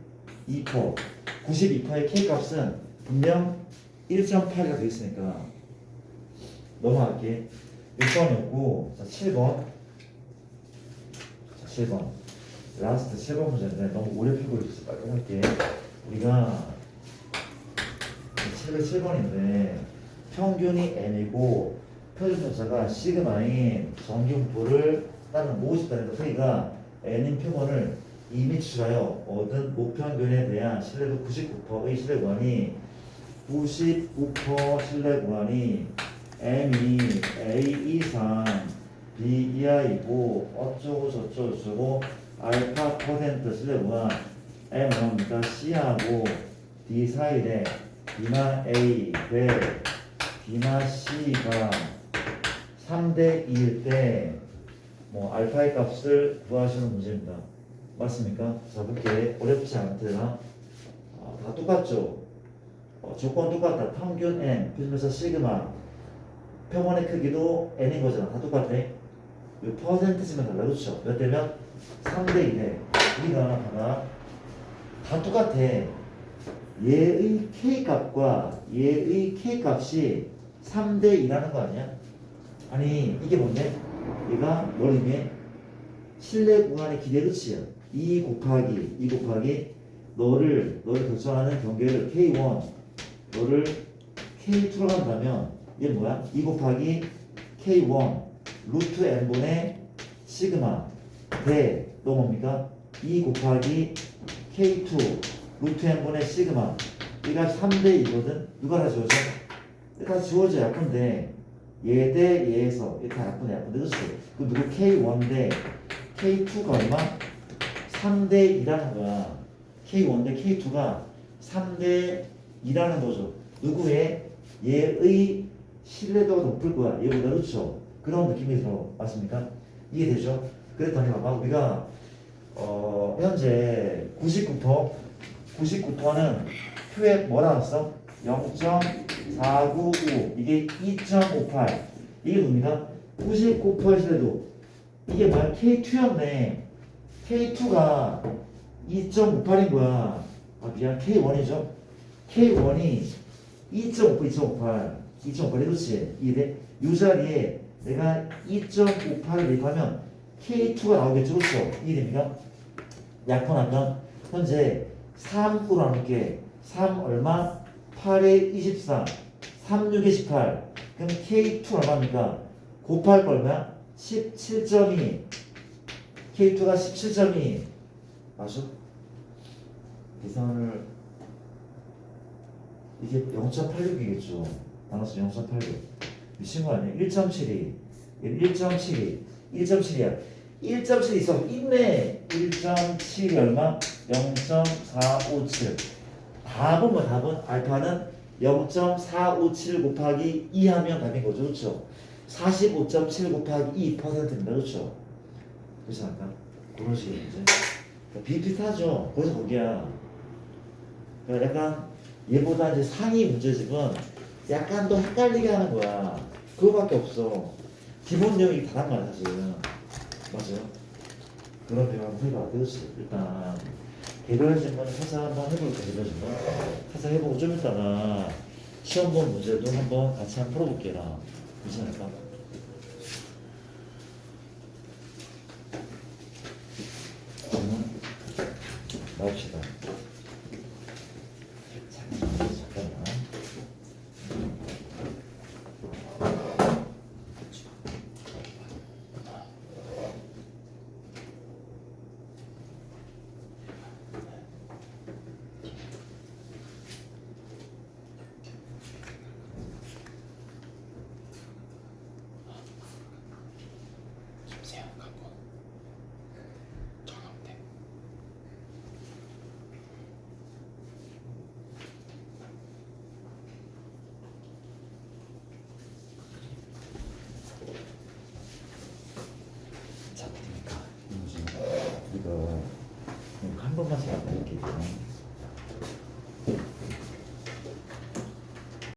Speaker 1: 92%의 K 값은 분명 1.8이가 되어 있으니까 넘어갈게 6번이었고 자 7번 자 7번 라스트 7번 문제인데 너무 오래 풀고 있어서 빨리 할게 우리가 7번인데 평균이 n이고 표준편차가 시그마인 정규분포를 따르는 모으고 싶다는 저희가 n인 표본을 이미 추가하여 얻은 목평균에 대한 신뢰도 99%의 신뢰 구간이 99% 신뢰 구간이 m이 a 이상 b 이하이고 어쩌고 저쩌고 알파 퍼센트 신뢰 구간 m 뭐입니까? c하고 d 사이에 b나 a 대 b나 c가 3대 2일 때 뭐 알파의 값을 구하시는 문제입니다. 맞습니까? 자 볼게 어렵지 않더라. 다 똑같죠? 조건 똑같다. 평균 n, 표준편차 시그마, 평원의 크기도 n인 거잖아. 다 똑같네. 이 퍼센트지만 달라 그렇죠? 몇 대면? 3대 2대 우리가 봐봐 다 똑같아. 얘의 k 값과 얘의 k 값이 3대 2라는 거 아니야? 아니 이게 뭔데? 얘가 뭘 의미해? 실내 공간의 기대 그치야. 2 곱하기 너를 결정하는 경계를 K1 너를 K2로 한다면 얘 뭐야? 2 곱하기 K1 루트 n분의 시그마 대 너 뭡니까? 2 곱하기 K2 루트 n분의 시그마 얘가 3대 2거든. 누가 다 지워져? 다 지워져야 근데 얘 대 얘에서 이렇게 약분돼 그렇지? 그 누구 K1 대 K2가 얼마? 3대 2라는 거야. K1 대 K2가 3대 2라는 거죠. 누구의? 얘의 신뢰도가 높을 거야. 얘보다 그렇죠? 그런 느낌이 들어. 맞습니까? 이해되죠? 그랬더니 봐봐 우리가 현재 99%는 표에 뭐 나왔어? 0.495 이게 2.58 이게 뭡니까? 99% 신뢰도 이게 뭐야? K2였네. K2가 2.58인 거야. 미안 K1이죠. K1이 2.58 그렇지? 이게 이 자리에 내가 2.58을 대입하면 K2가 나오겠죠. 그렇죠? 이해됩니까? 약분하면 현재 3으로 나눌게 3 얼마? 8에 24 36에 18 그럼 K2 얼마입니까? 곱할 거 얼마야? 17.2 K2가 17.2 맞죠? 계산을 이게 0.86이겠죠. 나눠서 0.86 미친 거 아니야? 1.72 1.7이야 1.7 있어 있네 1.7이 얼마? 0.457 답은 알파는 0.457 곱하기 2 하면 답인 거죠. 그렇죠? 45.7 곱하기 2%입니다. 그렇죠? 그렇지 않을까? 그런 식의 문제. 그러니까 비슷하죠. 거기서 거기야. 그러니까 약간 얘보다 이제 상위 문제집은 약간 더 헷갈리게 하는 거야. 그거밖에 없어. 기본 내용이 다란 말이야 사실은. 맞아요. 그런 내용 한번 해봐. 그렇지. 일단 개별 질문을 살짝 한번 해볼게. 개별 질문 살짝 해보고 좀 이따가 시험 본 문제도 한번 같이 한번 풀어볼게요. 괜찮을까? 그러면 나옵시다. 잠깐만. 자, 그러니까 이거 한 번만 생각해볼게요.